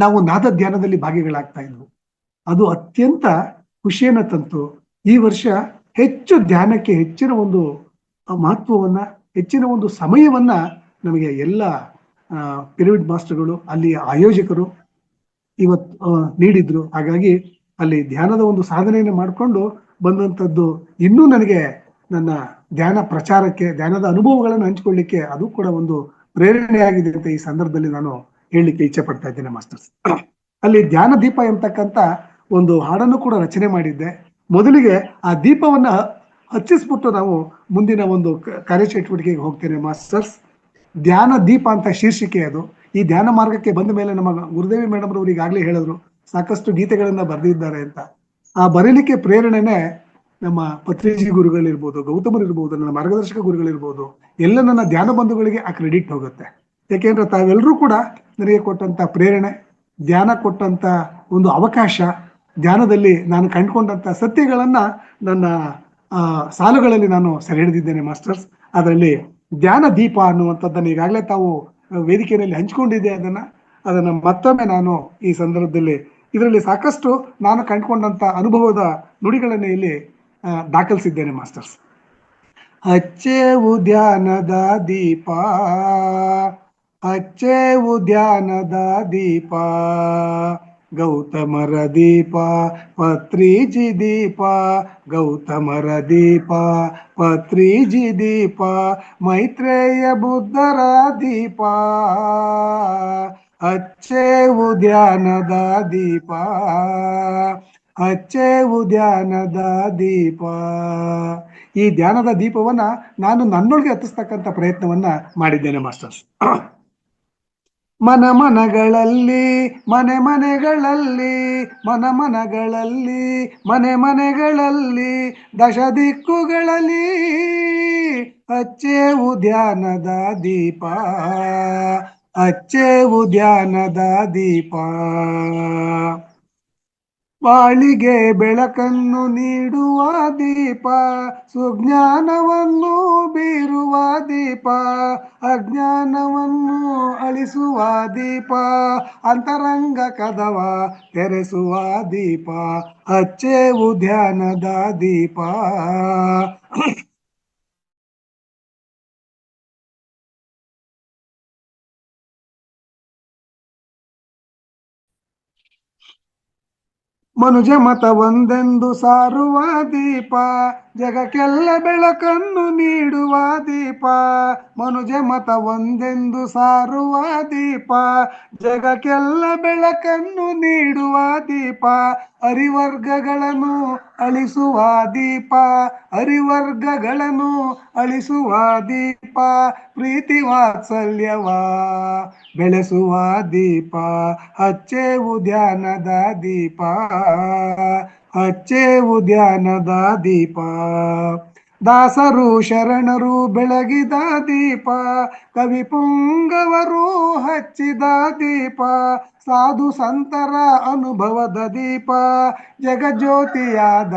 ನಾವು ನಾದ ಧ್ಯಾನದಲ್ಲಿ ಭಾಗಿಗಳಾಗ್ತಾ ಇದ್ವು. ಅದು ಅತ್ಯಂತ ಖುಷಿಯನ್ನ ತಂತು. ಈ ವರ್ಷ ಹೆಚ್ಚು ಧ್ಯಾನಕ್ಕೆ ಹೆಚ್ಚಿನ ಒಂದು ಮಹತ್ವವನ್ನ, ಹೆಚ್ಚಿನ ಒಂದು ಸಮಯವನ್ನ ನಮಗೆ ಎಲ್ಲ ಪಿರಮಿಡ್ ಮಾಸ್ಟರ್ಗಳು, ಅಲ್ಲಿಯ ಆಯೋಜಕರು ಇವತ್ತು ನೀಡಿದ್ರು. ಹಾಗಾಗಿ ಅಲ್ಲಿ ಧ್ಯಾನದ ಒಂದು ಸಾಧನೆಯನ್ನು ಮಾಡಿಕೊಂಡು ಬಂದಂಥದ್ದು ಇನ್ನೂ ನನಗೆ ನನ್ನ ಧ್ಯಾನ ಪ್ರಚಾರಕ್ಕೆ, ಧ್ಯಾನದ ಅನುಭವಗಳನ್ನು ಹಂಚಿಕೊಳ್ಳಿಕ್ಕೆ ಅದು ಕೂಡ ಒಂದು ಪ್ರೇರಣೆಯಾಗಿದೆ ಅಂತ ಈ ಸಂದರ್ಭದಲ್ಲಿ ನಾನು ಹೇಳಲಿಕ್ಕೆ ಇಚ್ಛೆ ಪಡ್ತಾ ಇದ್ದೇನೆ ಮಾಸ್ಟರ್ಸ್. ಅಲ್ಲಿ ಧ್ಯಾನ ದೀಪ ಎಂಬತಕ್ಕಂತ ಒಂದು ಹಾಡನ್ನು ಕೂಡ ರಚನೆ ಮಾಡಿದ್ದೆ. ಮೊದಲಿಗೆ ಆ ದೀಪವನ್ನ ಹಚ್ಚಿಸ್ಬಿಟ್ಟು ನಾವು ಮುಂದಿನ ಒಂದು ಕಾರ್ಯಚಟುವಟಿಕೆಗೆ ಹೋಗ್ತೇನೆ ಮಾಸ್ಟರ್ಸ್. ಧ್ಯಾನ ದೀಪ ಅಂತ ಶೀರ್ಷಿಕೆ ಅದು. ಈ ಧ್ಯಾನ ಮಾರ್ಗಕ್ಕೆ ಬಂದ ಮೇಲೆ ನಮ್ಮ ಗುರುದೇವಿ ಮೇಡಮ್ ರವರು ಈಗಾಗಲೇ ಹೇಳಿದ್ರು, ಸಾಕಷ್ಟು ಗೀತೆಗಳನ್ನ ಬರೆದಿದ್ದಾರೆ ಅಂತ. ಆ ಬರೀಲಿಕ್ಕೆ ಪ್ರೇರಣೆನೆ ನಮ್ಮ ಪತ್ರಿಜಿ ಗುರುಗಳಿರ್ಬೋದು, ಗೌತಮರಿರ್ಬೋದು, ನನ್ನ ಮಾರ್ಗದರ್ಶಕ ಗುರುಗಳಿರ್ಬೋದು, ಎಲ್ಲ ನನ್ನ ಧ್ಯಾನ ಬಂಧುಗಳಿಗೆ ಆ ಕ್ರೆಡಿಟ್ ಹೋಗುತ್ತೆ. ಯಾಕೆಂದ್ರೆ ತಾವೆಲ್ಲರೂ ಕೂಡ ನನಗೆ ಕೊಟ್ಟಂತ ಪ್ರೇರಣೆ, ಧ್ಯಾನ ಕೊಟ್ಟಂತ ಒಂದು ಅವಕಾಶ, ಧ್ಯಾನದಲ್ಲಿ ನಾನು ಕಂಡುಕೊಂಡಂತ ಸತ್ಯಗಳನ್ನ ನನ್ನ ಸಾಲುಗಳಲ್ಲಿ ನಾನು ಸೆರೆ ಹಿಡಿದಿದ್ದೇನೆ ಮಾಸ್ಟರ್ಸ್. ಅದರಲ್ಲಿ ಧ್ಯಾನ ದೀಪ ಅನ್ನುವಂಥದ್ದನ್ನು ಈಗಾಗಲೇ ತಾವು ವೇದಿಕೆಯಲ್ಲಿ ಹಂಚಿಕೊಂಡಿದ್ದೆ. ಅದನ್ನ ಮತ್ತೊಮ್ಮೆ ನಾನು ಈ ಸಂದರ್ಭದಲ್ಲಿ ಇದರಲ್ಲಿ ಸಾಕಷ್ಟು ನಾನು ಕಂಡುಕೊಂಡಂತ ಅನುಭವದ ನುಡಿಗಳನ್ನು ಇಲ್ಲಿ ದಾಖಲಿಸಿದ್ದೇನೆ ಮಾಸ್ಟರ್ಸ್. ಹಚ್ಚೇವು ಧ್ಯಾನದ ದೀಪ, ಹಚ್ಚೇವು ಧ್ಯಾನದ ದೀಪ, ಗೌತಮರ ದೀಪ ಪತ್ರಿಜಿ ದೀಪ, ಗೌತಮರ ದೀಪ ಪತ್ರಿಜಿ ದೀಪ, ಮೈತ್ರೇಯ ಬುದ್ಧರ ದೀಪ, ಹಚ್ಚೇವು ಧ್ಯಾನದ ದೀಪ, ಹಚ್ಚೇವು ಧ್ಯಾನದ ದೀಪ. ಈ ಧ್ಯಾನದ ದೀಪವನ್ನ ನಾನು ನನ್ನೊಳಗೆ ಹತ್ತಿಸ್ತಕ್ಕಂಥ ಪ್ರಯತ್ನವನ್ನ ಮಾಡಿದ್ದೇನೆ ಮಾಸ್ಟರ್ಸ್. ಮನಗಳಲ್ಲಿ, ಮನೆ ಮನೆಗಳಲ್ಲಿ, ಮನಗಳಲ್ಲಿ, ಮನೆ ಮನೆಗಳಲ್ಲಿ, ದಶ ದಿಕ್ಕುಗಳಲ್ಲಿ ಹಚ್ಚೇವು ಧ್ಯಾನದ ದೀಪ, ಹಚ್ಚೇವು ಧ್ಯಾನದ ದೀಪ. ಬಾಳಿಗೆ ಬೆಳಕನ್ನು ನೀಡುವ ದೀಪ, ಸುಜ್ಞಾನವನ್ನು ಬೀರುವ ದೀಪ, ಅಜ್ಞಾನವನ್ನು ಅಳಿಸುವ ದೀಪ, ಅಂತರಂಗ ಕದವ ತೆರೆಸುವ ದೀಪ, ಹಚ್ಚೇವು ಧ್ಯಾನದ ದೀಪ. ಮನುಜ ಮತ ಒಂದೆಂದು ಸಾರುವ ದೀಪ, ಜಗಕ್ಕೆಲ್ಲ ಬೆಳಕನ್ನು ನೀಡುವ ದೀಪ, ಮನುಜ ಮತ ಒಂದೆಂದು ಸಾರುವ ದೀಪ, ಜಗಕ್ಕೆಲ್ಲ ಬೆಳಕನ್ನು ನೀಡುವ ದೀಪ, ಅರಿವರ್ಗಗಳನ್ನು ಅಳಿಸುವ ದೀಪ, ಅರಿವರ್ಗಗಳನ್ನು ಅಳಿಸುವ ದೀಪ, ಪ್ರೀತಿ ವಾತ್ಸಲ್ಯವ ಬೆಳೆಸುವ ದೀಪ, ಹಚ್ಚೇವು ಧ್ಯಾನದ ದೀಪ, ಹಚ್ಚೇವು ಧ್ಯಾನದ ದೀಪ. ದಾಸರು ಶರಣರು ಬೆಳಗಿದ ದೀಪ, ಕವಿ ಪುಂಗವರು ಹಚ್ಚಿದ ದೀಪ, ಸಾಧು ಸಂತರ ಅನುಭವದ ದೀಪ, ಜಗಜ್ಯೋತಿಯಾದ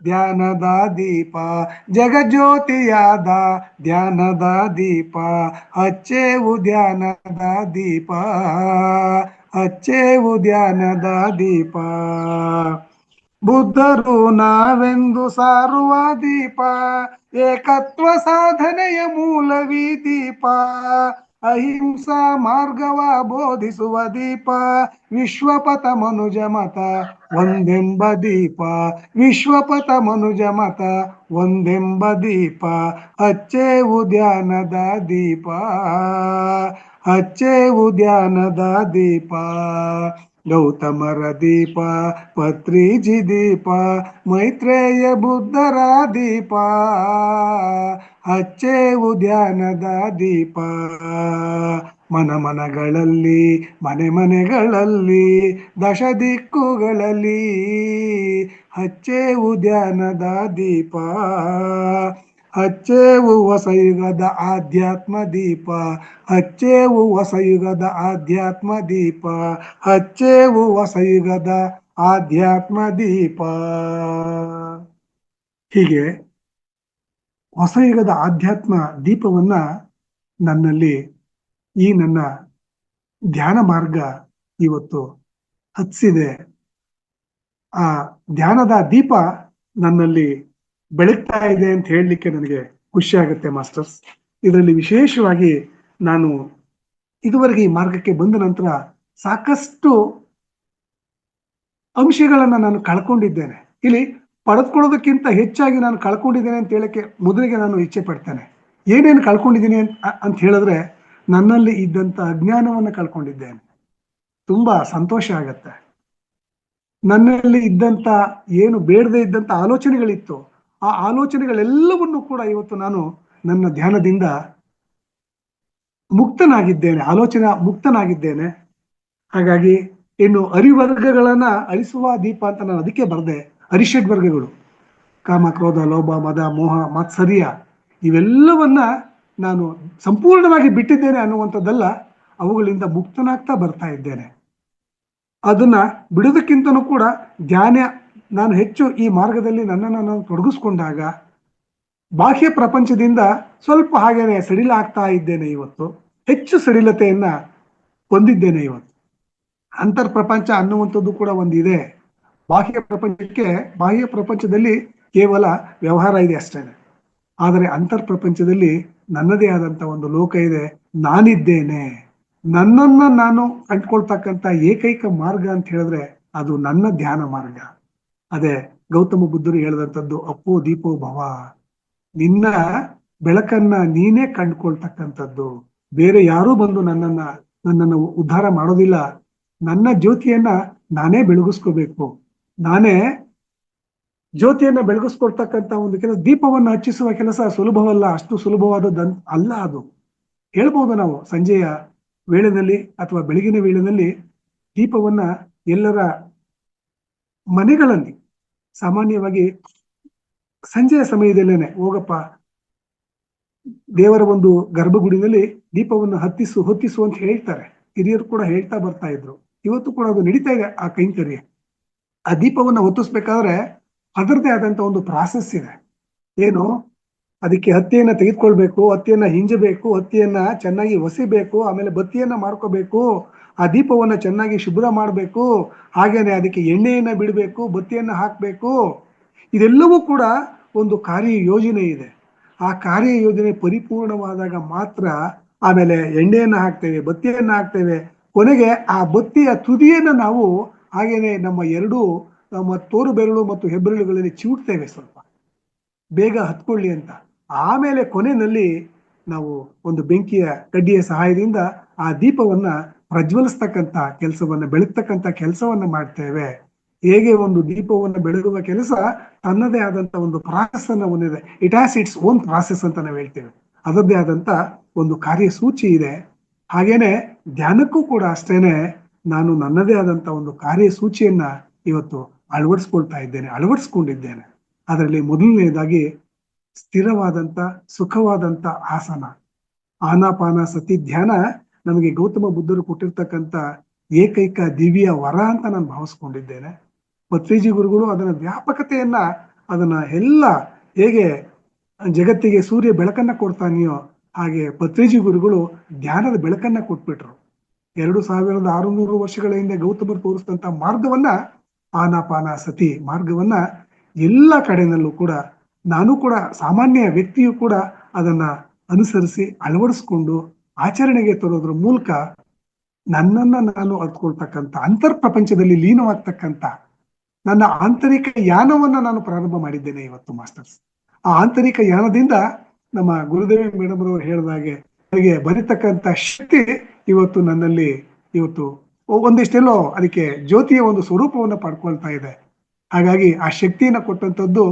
ಧ್ಯಾನದ ದೀಪ, ಜಗಜ್ಯೋತಿಯಾದ ಧ್ಯಾನದ ದೀಪ, ಹಚ್ಚೇವು ಧ್ಯಾನದ ದೀಪ, ಹಚ್ಚೇವು ಧ್ಯಾನದ ದೀಪ. ಬುದ್ಧರು ನಾವೆಂದು ಸಾರುವ ದೀಪ, ಏಕತ್ವ ಸಾಧನೆಯ ಮೂಲವಿ ದೀಪ, ಅಹಿಂಸಾ ಮಾರ್ಗವ ಬೋಧಿಸುವ ದೀಪ, ವಿಶ್ವಪಥ ಮನುಜ ಮತ ಒಂದೆಂಬ ದೀಪ, ವಿಶ್ವಪಥ ಮನುಜ ಮತ ಒಂದೆಂಬ ದೀಪ, ಹಚ್ಚೇವು ಧ್ಯಾನದ ದೀಪ, ಹಚ್ಚೇವು ಧ್ಯಾನದ ದೀಪ. ಗೌತಮರ ದೀಪ ಪತ್ರಿಜಿ ದೀಪ, ಮೈತ್ರೇಯ ಬುದ್ಧರ ದೀಪ, ಹಚ್ಚೇವು ಧ್ಯಾನದ ದೀಪ. ಮನಗಳಲ್ಲಿ, ಮನೆ ಮನೆಗಳಲ್ಲಿ, ದಶ ದಿಕ್ಕುಗಳಲ್ಲಿ ಹಚ್ಚೇವು ಧ್ಯಾನದ ದೀಪ, ಹಚ್ಚೇವು ಹೊಸಯುಗದ ಆಧ್ಯಾತ್ಮ ದೀಪ, ಹಚ್ಚೇವು ಹೊಸಯುಗದ ಆಧ್ಯಾತ್ಮ ದೀಪ, ಹಚ್ಚೇವು ಹೊಸಯುಗದ ಆಧ್ಯಾತ್ಮ ದೀಪ. ಹೀಗೆ ಹೊಸಯುಗದ ಆಧ್ಯಾತ್ಮ ದೀಪವನ್ನ ನನ್ನಲ್ಲಿ ಈ ನನ್ನ ಧ್ಯಾನ ಮಾರ್ಗ ಇವತ್ತು ಹತ್ಸಿದೆ. ಆ ಧ್ಯಾನದ ದೀಪ ನನ್ನಲ್ಲಿ ಬೆಳಗ್ತಾ ಇದೆ ಅಂತ ಹೇಳಲಿಕ್ಕೆ ನನಗೆ ಖುಷಿ ಆಗುತ್ತೆ ಮಾಸ್ಟರ್ಸ್. ಇದರಲ್ಲಿ ವಿಶೇಷವಾಗಿ ನಾನು ಇದುವರೆಗೆ ಈ ಮಾರ್ಗಕ್ಕೆ ಬಂದ ನಂತರ ಸಾಕಷ್ಟು ಅಂಶಗಳನ್ನ ನಾನು ಕಳ್ಕೊಂಡಿದ್ದೇನೆ. ಇಲ್ಲಿ ಪಡೆದುಕೊಳ್ಳೋದಕ್ಕಿಂತ ಹೆಚ್ಚಾಗಿ ನಾನು ಕಳ್ಕೊಂಡಿದ್ದೇನೆ ಅಂತ ಹೇಳಕ್ಕೆ ಮೊದಲಿಗೆ ನಾನು ಇಚ್ಛೆ ಪಡ್ತೇನೆ. ಏನೇನು ಕಳ್ಕೊಂಡಿದ್ದೀನಿ ಅಂತ ಹೇಳಿದ್ರೆ, ನನ್ನಲ್ಲಿ ಇದ್ದಂತ ಅಜ್ಞಾನವನ್ನು ಕಳ್ಕೊಂಡಿದ್ದೇನೆ. ತುಂಬಾ ಸಂತೋಷ ಆಗತ್ತೆ. ನನ್ನಲ್ಲಿ ಇದ್ದಂತ ಏನು ಬೇಡದೇ ಇದ್ದಂತ ಆಲೋಚನೆಗಳಿತ್ತು, ಆ ಆಲೋಚನೆಗಳೆಲ್ಲವನ್ನು ಕೂಡ ಇವತ್ತು ನಾನು ನನ್ನ ಧ್ಯಾನದಿಂದ ಮುಕ್ತನಾಗಿದ್ದೇನೆ, ಆಲೋಚನಾ ಮುಕ್ತನಾಗಿದ್ದೇನೆ. ಹಾಗಾಗಿ ಇನ್ನು ಅರಿವರ್ಗಗಳನ್ನ ಅಳಿಸುವ ದೀಪ ಅಂತ ನಾನು ಅದಕ್ಕೆ ಬರೆದೆ. ಅರಿಷಡ್ ವರ್ಗಗಳು, ಕಾಮ, ಕ್ರೋಧ, ಲೋಭ, ಮದ, ಮೋಹ, ಮಾತ್ಸರ್ಯ, ಇವೆಲ್ಲವನ್ನ ನಾನು ಸಂಪೂರ್ಣವಾಗಿ ಬಿಟ್ಟಿದ್ದೇನೆ ಅನ್ನುವಂಥದ್ದಲ್ಲ, ಅವುಗಳಿಂದ ಮುಕ್ತನಾಗ್ತಾ ಬರ್ತಾ ಇದ್ದೇನೆ. ಅದನ್ನ ಬಿಡೋದಕ್ಕಿಂತನೂ ಕೂಡ ಧ್ಯಾನ, ನಾನು ಹೆಚ್ಚು ಈ ಮಾರ್ಗದಲ್ಲಿ ನನ್ನನ್ನು ನಾನು ತೊಡಗಿಸ್ಕೊಂಡಾಗ ಬಾಹ್ಯ ಪ್ರಪಂಚದಿಂದ ಸ್ವಲ್ಪ ಹಾಗೇನೆ ಸಡಿಲ ಆಗ್ತಾ ಇದ್ದೇನೆ. ಇವತ್ತು ಹೆಚ್ಚು ಸಡಿಲತೆಯನ್ನ ಹೊಂದಿದ್ದೇನೆ. ಇವತ್ತು ಅಂತರ್ ಪ್ರಪಂಚ ಅನ್ನುವಂಥದ್ದು ಕೂಡ ಒಂದಿದೆ. ಬಾಹ್ಯ ಪ್ರಪಂಚದಲ್ಲಿ ಕೇವಲ ವ್ಯವಹಾರ ಇದೆ ಅಷ್ಟೇ. ಆದರೆ ಅಂತರ್ ಪ್ರಪಂಚದಲ್ಲಿ ನನ್ನದೇ ಆದಂತ ಒಂದು ಲೋಕ ಇದೆ. ನಾನಿದ್ದೇನೆ. ನನ್ನನ್ನ ನಾನು ಕಂಡ್ಕೊಳ್ತಕ್ಕಂತ ಏಕೈಕ ಮಾರ್ಗ ಅಂತ ಹೇಳಿದ್ರೆ ಅದು ನನ್ನ ಧ್ಯಾನ ಮಾರ್ಗ. ಅದೇ ಗೌತಮ ಬುದ್ಧರು ಹೇಳಿದಂಥದ್ದು, ಅಪ್ಪೋ ದೀಪೋ ಭವ. ನಿನ್ನ ಬೆಳಕನ್ನ ನೀನೇ ಕಂಡುಕೊಳ್ತಕ್ಕಂಥದ್ದು. ಬೇರೆ ಯಾರೂ ಬಂದು ನನ್ನನ್ನು ಉದ್ಧಾರ ಮಾಡೋದಿಲ್ಲ. ನನ್ನ ಜ್ಯೋತಿಯನ್ನ ನಾನೇ ಬೆಳಗಿಸ್ಕೋಬೇಕು. ನಾನೇ ಜ್ಯೋತಿಯನ್ನ ಬೆಳಗಿಸ್ಕೊಳ್ತಕ್ಕಂಥ ಒಂದು ಕೆಲಸ, ದೀಪವನ್ನು ಹಚ್ಚಿಸುವ ಕೆಲಸ ಸುಲಭವಲ್ಲ. ಅಷ್ಟು ಸುಲಭವಾದದ್ದು ಅಲ್ಲ ಅದು. ಹೇಳ್ಬೋದು ನಾವು ಸಂಜೆಯ ವೇಳೆಯಲ್ಲಿ ಅಥವಾ ಬೆಳಗಿನ ವೇಳೆಯಲ್ಲಿ ದೀಪವನ್ನ ಎಲ್ಲರ ಮನೆಗಳಲ್ಲಿ ಸಾಮಾನ್ಯವಾಗಿ ಸಂಜೆಯ ಸಮಯದಲ್ಲೇನೆ ಹೋಗಪ್ಪ ದೇವರ ಒಂದು ಗರ್ಭಗುಡಿನಲ್ಲಿ ದೀಪವನ್ನು ಹೊತ್ತಿಸು ಅಂತ ಹೇಳ್ತಾರೆ. ಹಿರಿಯರು ಕೂಡ ಹೇಳ್ತಾ ಬರ್ತಾ ಇದ್ರು. ಇವತ್ತು ಕೂಡ ಅದು ನಡೀತಾ ಇದೆ ಆ ಕೈಂಕರ್ಯ. ಆ ದೀಪವನ್ನು ಹೊತ್ತಿಸ್ಬೇಕಾದ್ರೆ ಅದರದೇ ಆದಂತ ಒಂದು ಪ್ರಾಸೆಸ್ ಇದೆ. ಏನು, ಅದಕ್ಕೆ ಹತ್ತಿಯನ್ನ ತೆಗೆದುಕೊಳ್ಬೇಕು, ಹತ್ತಿಯನ್ನ ಹಿಂಜಬೇಕು, ಹತ್ತಿಯನ್ನ ಚೆನ್ನಾಗಿ ಒಸಿಬೇಕು, ಆಮೇಲೆ ಬತ್ತಿಯನ್ನ ಮಾಡ್ಕೋಬೇಕು, ಆ ದೀಪವನ್ನ ಚೆನ್ನಾಗಿ ಶುಭ್ರ ಮಾಡಬೇಕು, ಹಾಗೇನೆ ಅದಕ್ಕೆ ಎಣ್ಣೆಯನ್ನ ಬಿಡಬೇಕು, ಬತ್ತಿಯನ್ನ ಹಾಕ್ಬೇಕು. ಇದೆಲ್ಲವೂ ಕೂಡ ಒಂದು ಕಾರ್ಯ ಯೋಜನೆ ಇದೆ. ಆ ಕಾರ್ಯ ಯೋಜನೆ ಪರಿಪೂರ್ಣವಾದಾಗ ಮಾತ್ರ ಆಮೇಲೆ ಎಣ್ಣೆಯನ್ನ ಹಾಕ್ತೇವೆ, ಬತ್ತಿಯನ್ನ ಹಾಕ್ತೇವೆ. ಕೊನೆಗೆ ಆ ಬತ್ತಿಯ ತುದಿಯನ್ನ ನಾವು ಹಾಗೇನೆ ನಮ್ಮ ತೋರು ಬೆರಳು ಮತ್ತು ಹೆಬ್ಬೆರಳುಗಳಲ್ಲಿ ಚಿವುಟ್ತೇವೆ, ಸ್ವಲ್ಪ ಬೇಗ ಹತ್ಕೊಳ್ಳಿ ಅಂತ. ಆಮೇಲೆ ಕೊನೆಯಲ್ಲಿ ನಾವು ಒಂದು ಬೆಂಕಿಯ ಕಡ್ಡಿಯ ಸಹಾಯದಿಂದ ಆ ದೀಪವನ್ನ ಪ್ರಜ್ವಲಿಸ್ತಕ್ಕಂಥ ಕೆಲಸವನ್ನ, ಬೆಳಗ್ತಕ್ಕಂಥ ಕೆಲಸವನ್ನ ಮಾಡ್ತೇವೆ. ಹೇಗೆ ಒಂದು ದೀಪವನ್ನು ಬೆಳಗುವ ಕೆಲಸ ತನ್ನದೇ ಆದಂತ ಒಂದು ಪ್ರಾಸೆಸ್ ಅನ್ನ ಹೊಂದಿದೆ. It has its own process ಅಂತ ನಾವು ಹೇಳ್ತೇವೆ. ಅದರದ್ದೇ ಆದಂತ ಒಂದು ಕಾರ್ಯಸೂಚಿ ಇದೆ. ಹಾಗೇನೆ ಧ್ಯಾನಕ್ಕೂ ಕೂಡ ಅಷ್ಟೇನೆ ನಾನು ನನ್ನದೇ ಆದಂತ ಒಂದು ಕಾರ್ಯಸೂಚಿಯನ್ನ ಇವತ್ತು ಅಳವಡಿಸ್ಕೊಂಡಿದ್ದೇನೆ. ಅದರಲ್ಲಿ ಮೊದಲನೇದಾಗಿ ಸ್ಥಿರವಾದಂತ ಸುಖವಾದಂತ ಆಸನ, ಆನಾಪಾನ ಸತಿ ಧ್ಯಾನ ನಮಗೆ ಗೌತಮ ಬುದ್ಧರು ಕೊಟ್ಟಿರ್ತಕ್ಕಂಥ ಏಕೈಕ ದಿವ್ಯ ವರ ಅಂತ ನಾನು ಭಾವಿಸ್ಕೊಂಡಿದ್ದೇನೆ. ಪತ್ರಿಜಿ ಗುರುಗಳು ಅದನ್ನ ವ್ಯಾಪಕತೆಯನ್ನ, ಅದನ್ನ ಎಲ್ಲ ಹೇಗೆ ಜಗತ್ತಿಗೆ ಸೂರ್ಯ ಬೆಳಕನ್ನ ಕೊಡ್ತಾನೆಯೋ ಹಾಗೆ ಪತ್ರಿಜಿ ಗುರುಗಳು ಧ್ಯಾನದ ಬೆಳಕನ್ನ ಕೊಟ್ಬಿಟ್ರು. 2600 ವರ್ಷಗಳ ಹಿಂದೆ ಗೌತಮರು ತೋರಿಸಿದಂತ ಮಾರ್ಗವನ್ನ, ಆನಾಪಾನ ಸತಿ ಮಾರ್ಗವನ್ನ ಎಲ್ಲ ಕಡೆನಲ್ಲೂ ಕೂಡ ನಾನು ಕೂಡ ಸಾಮಾನ್ಯ ವ್ಯಕ್ತಿಯು ಕೂಡ ಅದನ್ನ ಅನುಸರಿಸಿ ಅಳವಡಿಸ್ಕೊಂಡು ಆಚರಣೆಗೆ ತರೋದ್ರ ಮೂಲಕ ನನ್ನನ್ನ ನಾನು ಅರ್ಥಕೊಳ್ತಕ್ಕಂಥ, ಅಂತರ್ ಪ್ರಪಂಚದಲ್ಲಿ ಲೀನವಾಗ್ತಕ್ಕಂಥ ನನ್ನ ಆಂತರಿಕ ಯಾನವನ್ನ ನಾನು ಪ್ರಾರಂಭ ಮಾಡಿದ್ದೇನೆ ಇವತ್ತು ಮಾಸ್ಟರ್ಸ್. ಆ ಆಂತರಿಕ ಯಾನದಿಂದ ನಮ್ಮ ಗುರುದೇವಿ ಮೇಡಮ್ ಅವರು ಹೇಳಿದಾಗೆ ನನಗೆ ಬರೀತಕ್ಕಂಥ ಶಕ್ತಿ ಇವತ್ತು ನನ್ನಲ್ಲಿ ಒಂದಿಷ್ಟೆಲ್ಲೋ ಅದಕ್ಕೆ ಜ್ಯೋತಿಯ ಒಂದು ಸ್ವರೂಪವನ್ನು ಪಡ್ಕೊಳ್ತಾ ಇದೆ. ಹಾಗಾಗಿ ಆ ಶಕ್ತಿಯನ್ನ ಕೊಟ್ಟಂತದ್ದು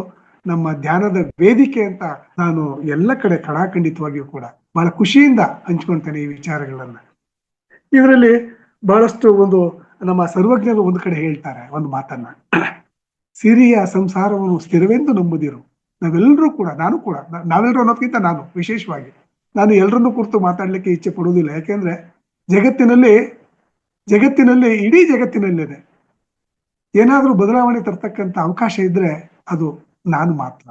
ನಮ್ಮ ಧ್ಯಾನದ ವೇದಿಕೆ ಅಂತ ನಾನು ಎಲ್ಲ ಕಡೆ ಕಡಾಖಂಡಿತವಾಗಿಯೂ ಕೂಡ ಬಹಳ ಖುಷಿಯಿಂದ ಹಂಚ್ಕೊಳ್ತೇನೆ ಈ ವಿಚಾರಗಳನ್ನ. ಇದರಲ್ಲಿ ಬಹಳಷ್ಟು ನಮ್ಮ ಸರ್ವಜ್ಞರು ಒಂದು ಕಡೆ ಹೇಳ್ತಾರೆ ಒಂದು ಮಾತನ್ನ, ಸಿರಿಯ ಸಂಸಾರವನ್ನು ಸ್ಥಿರವೆಂದು ನಂಬುದಿರು. ನಾವೆಲ್ಲರೂ ಕೂಡ, ನಾವೆಲ್ಲರೂ ಅನ್ನೋದಕ್ಕಿಂತ ನಾನು ವಿಶೇಷವಾಗಿ ನಾನು ಎಲ್ಲರನ್ನೂ ಕುರಿತು ಮಾತಾಡ್ಲಿಕ್ಕೆ ಇಚ್ಛೆ ಪಡುವುದಿಲ್ಲ. ಯಾಕೆಂದ್ರೆ ಜಗತ್ತಿನಲ್ಲಿ ಇಡೀ ಜಗತ್ತಿನಲ್ಲಿದೆ ಏನಾದ್ರೂ ಬದಲಾವಣೆ ತರ್ತಕ್ಕಂಥ ಅವಕಾಶ ಇದ್ರೆ ಅದು ನಾನು ಮಾತ್ರ.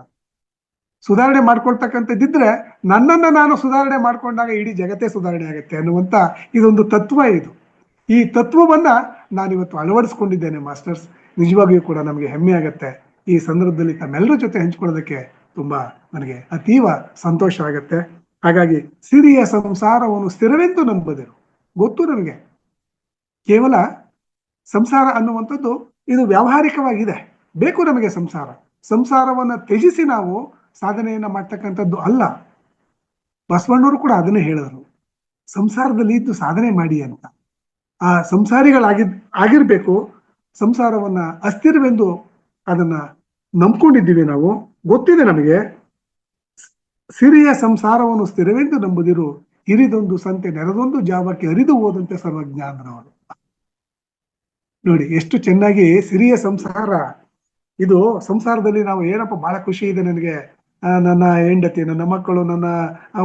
ಸುಧಾರಣೆ ಮಾಡ್ಕೊಳ್ತಕ್ಕಂಥದ್ದಿದ್ರೆ ನನ್ನನ್ನ ನಾನು ಸುಧಾರಣೆ ಮಾಡ್ಕೊಂಡಾಗ ಇಡೀ ಜಗತ್ತೇ ಸುಧಾರಣೆ ಆಗುತ್ತೆ ಅನ್ನುವಂತ ಇದೊಂದು ತತ್ವ. ಈ ತತ್ವವನ್ನ ನಾನಿವತ್ತು ಅಳವಡಿಸ್ಕೊಂಡಿದ್ದೇನೆ ಮಾಸ್ಟರ್ಸ್. ನಿಜವಾಗಿಯೂ ಕೂಡ ನಮಗೆ ಹೆಮ್ಮೆ ಆಗತ್ತೆ. ಈ ಸಂದರ್ಭದಲ್ಲಿ ತಮ್ಮೆಲ್ಲರ ಜೊತೆ ಹಂಚ್ಕೊಳ್ಳೋದಕ್ಕೆ ತುಂಬಾ ನನಗೆ ಅತೀವ ಸಂತೋಷ ಆಗತ್ತೆ. ಹಾಗಾಗಿ ಸಿರಿಯ ಸಂಸಾರವನ್ನು ಸ್ಥಿರವೆಂದು ನಂಬದಿರು. ಗೊತ್ತು ನನಗೆ, ಕೇವಲ ಸಂಸಾರ ಅನ್ನುವಂಥದ್ದು ಇದು ವ್ಯಾವಹಾರಿಕವಾಗಿದೆ, ಬೇಕು ನಮಗೆ ಸಂಸಾರ. ಸಂಸಾರವನ್ನ ತ್ಯಜಿಸಿ ನಾವು ಸಾಧನೆಯನ್ನ ಮಾಡ್ತಕ್ಕಂಥದ್ದು ಅಲ್ಲ. ಬಸವಣ್ಣವರು ಕೂಡ ಅದನ್ನೇ ಹೇಳಿದ್ರು, ಸಂಸಾರದಲ್ಲಿ ಇದ್ದು ಸಾಧನೆ ಮಾಡಿ ಅಂತ. ಆ ಆಗಿರ್ಬೇಕು. ಸಂಸಾರವನ್ನ ಅಸ್ಥಿರವೆಂದು ಅದನ್ನ ನಂಬ್ಕೊಂಡಿದ್ದೀವಿ ನಾವು, ಗೊತ್ತಿದೆ ನಮಗೆ. ಸಿರಿಯ ಸಂಸಾರವನ್ನು ಸ್ಥಿರವೆಂದು ನಂಬುದಿರು, ಹಿರಿದೊಂದು ಸಂತೆ ನೆರೆದೊಂದು ಜಾವಕ್ಕೆ ಅರಿದು ಹೋದಂತೆ ಸರ್ವಜ್ಞಾನರವರು. ನೋಡಿ ಎಷ್ಟು ಚೆನ್ನಾಗಿ ಸಿರಿಯ ಸಂಸಾರ. ಇದು ಸಂಸಾರದಲ್ಲಿ ನಾವು ಏನಪ್ಪ ಬಹಳ ಖುಷಿ ಇದೆ ನನಗೆ, ನನ್ನ ಹೆಂಡತಿ, ನನ್ನ ಮಕ್ಕಳು, ನನ್ನ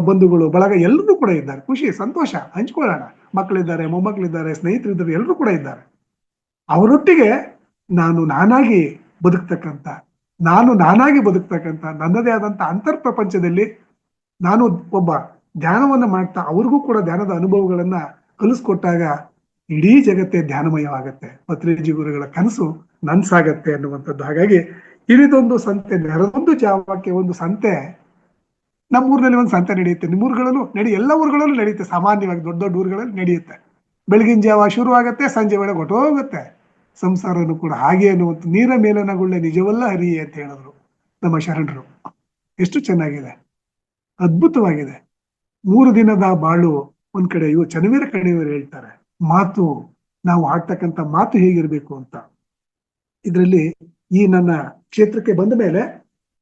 ಬಂಧುಗಳು, ಬಳಗ ಎಲ್ಲರೂ ಕೂಡ ಇದ್ದಾರೆ. ಖುಷಿ ಸಂತೋಷ ಹಂಚ್ಕೊಳ್ಳೋಣ. ಮಕ್ಕಳಿದ್ದಾರೆ, ಮೊಮ್ಮಕ್ಕಳಿದ್ದಾರೆ, ಸ್ನೇಹಿತರಿದ್ದಾರೆ, ಎಲ್ಲರೂ ಕೂಡ ಇದ್ದಾರೆ. ಅವರೊಟ್ಟಿಗೆ ನಾನಾಗಿ ಬದುಕ್ತಕ್ಕಂಥ ನನ್ನದೇ ಆದಂತ ಅಂತರ್ ಪ್ರಪಂಚದಲ್ಲಿ ನಾನು ಒಬ್ಬ ಧ್ಯಾನವನ್ನ ಮಾಡ್ತಾ ಅವ್ರಿಗೂ ಕೂಡ ಧ್ಯಾನದ ಅನುಭವಗಳನ್ನ ಕಲಿಸ್ಕೊಟ್ಟಾಗ ಇಡೀ ಜಗತ್ತೇ ಧ್ಯಾನಮಯವಾಗತ್ತೆ. ಪತ್ರಿಜಿ ಗುರುಗಳ ಕನಸು ನನ್ಸಾಗತ್ತೆ ಅನ್ನುವಂಥದ್ದು. ಹಾಗಾಗಿ ಇರಿದೊಂದು ಸಂತೆ ನೆರೆದೊಂದು ಜಾವಕ್ಕೆ ಒಂದು ಸಂತೆ. ನಮ್ಮೂರಿನಲ್ಲಿ ಒಂದು ಸಂತೆ ನಡೆಯುತ್ತೆ, ನಿಮ್ಮೂರುಗಳಲ್ಲೂ ಎಲ್ಲ ಊರುಗಳಲ್ಲೂ ನಡೆಯುತ್ತೆ. ಸಾಮಾನ್ಯವಾಗಿ ದೊಡ್ಡ ದೊಡ್ಡ ಊರುಗಳಲ್ಲಿ ನಡೆಯುತ್ತೆ. ಬೆಳಗಿನ ಜಾವ ಶುರು ಆಗತ್ತೆ, ಸಂಜೆ ವೇಳೆ ಹೊಟ್ಟೋಗುತ್ತೆ. ಸಂಸಾರನು ಕೂಡ ಹಾಗೆ ಅನ್ನುವಂಥ ನೀರ ಮೇಲನಗುಳ್ಳೆ ನಿಜವಲ್ಲ ಹರಿಯೇ ಅಂತ ಹೇಳಿದ್ರು ನಮ್ಮ ಶರಣರು. ಎಷ್ಟು ಚೆನ್ನಾಗಿದೆ, ಅದ್ಭುತವಾಗಿದೆ. 3 ದಿನದ ಬಾಳು ಒಂದ್ ಕಡೆ ಇವು ಚನ್ನವೀರ ಕಣಿಯವರು ಹೇಳ್ತಾರೆ, ಮಾತು ನಾವು ಆಡ್ತಕ್ಕಂಥ ಮಾತು ಹೇಗಿರ್ಬೇಕು ಅಂತ. ಇದರಲ್ಲಿ ಈ ನನ್ನ ಕ್ಷೇತ್ರಕ್ಕೆ ಬಂದ ಮೇಲೆ,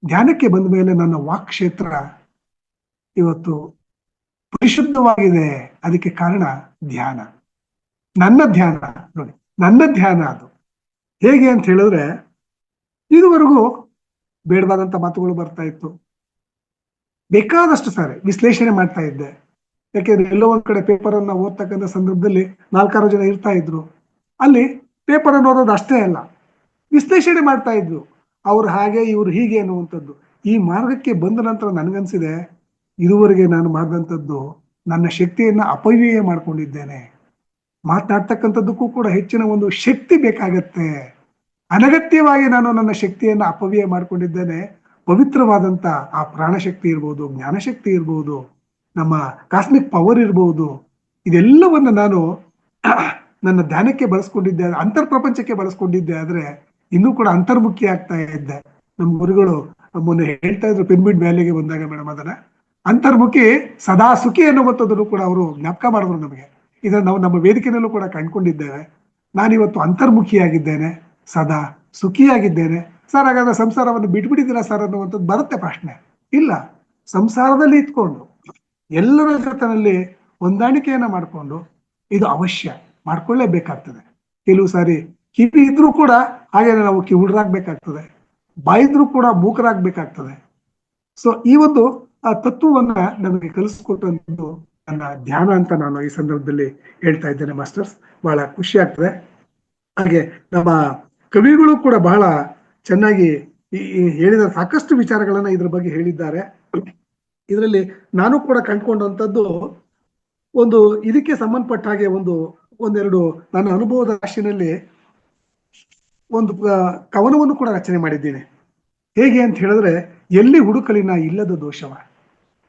ಧ್ಯಾನಕ್ಕೆ ಬಂದ ಮೇಲೆ ನನ್ನ ವಾಕ್ ಕ್ಷೇತ್ರ ಇವತ್ತು ಪರಿಶುದ್ಧವಾಗಿದೆ. ಅದಕ್ಕೆ ಕಾರಣ ಧ್ಯಾನ, ನನ್ನ ಧ್ಯಾನ. ನೋಡಿ, ನನ್ನ ಧ್ಯಾನ ಅದು ಹೇಗೆ ಅಂತ ಹೇಳಿದ್ರೆ, ಇದುವರೆಗೂ ಬೇಡವಾದಂತ ಮಾತುಗಳು ಬರ್ತಾ ಇತ್ತು, ಬೇಕಾದಷ್ಟು ಸಾರಿ ವಿಶ್ಲೇಷಣೆ ಮಾಡ್ತಾ ಇದ್ದೆ. ಯಾಕೆಂದ್ರೆ ಎಲ್ಲೋ ಒಂದ್ ಕಡೆ ಪೇಪರ್ ಅನ್ನ ಓದ್ತಕ್ಕಂಥ ಸಂದರ್ಭದಲ್ಲಿ 4-6 ಜನ ಇರ್ತಾ ಇದ್ರು. ಅಲ್ಲಿ ಪೇಪರ್ ಅನ್ನು ಓದೋದು ಅಷ್ಟೇ ಅಲ್ಲ, ವಿಶ್ಲೇಷಣೆ ಮಾಡ್ತಾ ಇದ್ರು. ಅವ್ರು ಹಾಗೆ ಇವ್ರು ಹೀಗೆ ಅನ್ನುವಂಥದ್ದು. ಈ ಮಾರ್ಗಕ್ಕೆ ಬಂದ ನಂತರ ನನಗನ್ಸಿದೆ, ಇದುವರೆಗೆ ನಾನು ಮಾಡಿದಂಥದ್ದು ನನ್ನ ಶಕ್ತಿಯನ್ನ ಅಪವ್ಯಯ ಮಾಡ್ಕೊಂಡಿದ್ದೇನೆ. ಮಾತನಾಡ್ತಕ್ಕಂಥದ್ದಕ್ಕೂ ಕೂಡ ಹೆಚ್ಚಿನ ಒಂದು ಶಕ್ತಿ ಬೇಕಾಗತ್ತೆ. ಅನಗತ್ಯವಾಗಿ ನಾನು ನನ್ನ ಶಕ್ತಿಯನ್ನ ಅಪವ್ಯಯ ಮಾಡ್ಕೊಂಡಿದ್ದೇನೆ. ಪವಿತ್ರವಾದಂತ ಆ ಪ್ರಾಣಶಕ್ತಿ ಇರ್ಬೋದು, ಜ್ಞಾನಶಕ್ತಿ ಇರ್ಬೋದು, ನಮ್ಮ ಕಾಸ್ಮಿಕ್ ಪವರ್ ಇರ್ಬೋದು, ಇದೆಲ್ಲವನ್ನ ನಾನು ನನ್ನ ಧ್ಯಾನಕ್ಕೆ ಬಳಸ್ಕೊಂಡಿದ್ದೆ, ಅಂತರ್ ಪ್ರಪಂಚಕ್ಕೆ ಬಳಸ್ಕೊಂಡಿದ್ದೆ. ಆದ್ರೆ ಇನ್ನೂ ಕೂಡ ಅಂತರ್ಮುಖಿ ಆಗ್ತಾ ಇದ್ದೆ. ನಮ್ಮ ಗುರುಗಳು ಮೊನ್ನೆ ಹೇಳ್ತಾ ಇದ್ರು ಪಿರಮಿಡ್ ವ್ಯಾಲಿಗೆ ಬಂದಾಗ ಮೇಡಮ್, ಅದನ್ನ ಅಂತರ್ಮುಖಿ ಸದಾ ಸುಖಿ ಅನ್ನುವಂಥದ್ದನ್ನು ಕೂಡ ಅವರು ಜ್ಞಾಪಕ ಮಾಡಿದ್ರು ನಮಗೆ. ಇದನ್ನು ನಾವು ನಮ್ಮ ವೇದಿಕೆಯಲ್ಲೂ ಕೂಡ ಕಂಡುಕೊಂಡಿದ್ದೇವೆ. ನಾನಿವತ್ತು ಅಂತರ್ಮುಖಿಯಾಗಿದ್ದೇನೆ, ಸದಾ ಸುಖಿಯಾಗಿದ್ದೇನೆ. ಸರ್ ಹಾಗಾದ್ರೆ ಸಂಸಾರವನ್ನು ಬಿಟ್ಬಿಟ್ಟಿದ್ದೀರಾ ಸರ್ ಅನ್ನುವಂಥದ್ದು ಬರುತ್ತೆ ಪ್ರಶ್ನೆ. ಇಲ್ಲ, ಸಂಸಾರದಲ್ಲಿ ಇಟ್ಕೊಂಡು ಎಲ್ಲರ ಜೊತೆನಲ್ಲಿ ಹೊಂದಾಣಿಕೆಯನ್ನ ಮಾಡಿಕೊಂಡು ಇದು ಅವಶ್ಯ ಮಾಡ್ಕೊಳ್ಳೇಬೇಕಾಗ್ತದೆ. ಕೆಲವು ಸಾರಿ ಕಿವಿ ಇದ್ರೂ ಕೂಡ ಹಾಗೇನೆ ನಾವು ಕಿವುಡರಾಗ್ಬೇಕಾಗ್ತದೆ, ಬಾಯಿದ್ರೂ ಕೂಡ ಮೂಕರಾಗ್ಬೇಕಾಗ್ತದೆ. ಸೊ ಈ ಒಂದು ಆ ತತ್ವವನ್ನ ನಮಗೆ ಕಲಿಸ್ಕೊಟ್ಟಂಥದ್ದು ನನ್ನ ಧ್ಯಾನ ಅಂತ ನಾನು ಈ ಸಂದರ್ಭದಲ್ಲಿ ಹೇಳ್ತಾ ಇದ್ದೇನೆ ಮಾಸ್ಟರ್ಸ್. ಬಹಳ ಖುಷಿ ಆಗ್ತದೆ. ಹಾಗೆ ನಮ್ಮ ಕವಿಗಳು ಕೂಡ ಬಹಳ ಚೆನ್ನಾಗಿ ಹೇಳಿದ ಸಾಕಷ್ಟು ವಿಚಾರಗಳನ್ನ ಇದ್ರ ಬಗ್ಗೆ ಹೇಳಿದ್ದಾರೆ. ಇದರಲ್ಲಿ ನಾನು ಕೂಡ ಕಂಡುಕೊಂಡಂಥದ್ದು ಒಂದು ಇದಕ್ಕೆ ಸಂಬಂಧಪಟ್ಟ ಹಾಗೆ ಒಂದೆರಡು ನನ್ನ ಅನುಭವದ ರಾಶಿನಲ್ಲಿ ಒಂದು ಕವನವನ್ನು ಕೂಡ ರಚನೆ ಮಾಡಿದ್ದೀನಿ. ಹೇಗೆ ಅಂತ ಹೇಳಿದ್ರೆ, ಎಲ್ಲಿ ಹುಡುಕಲಿನ ಇಲ್ಲದ ದೋಷವ,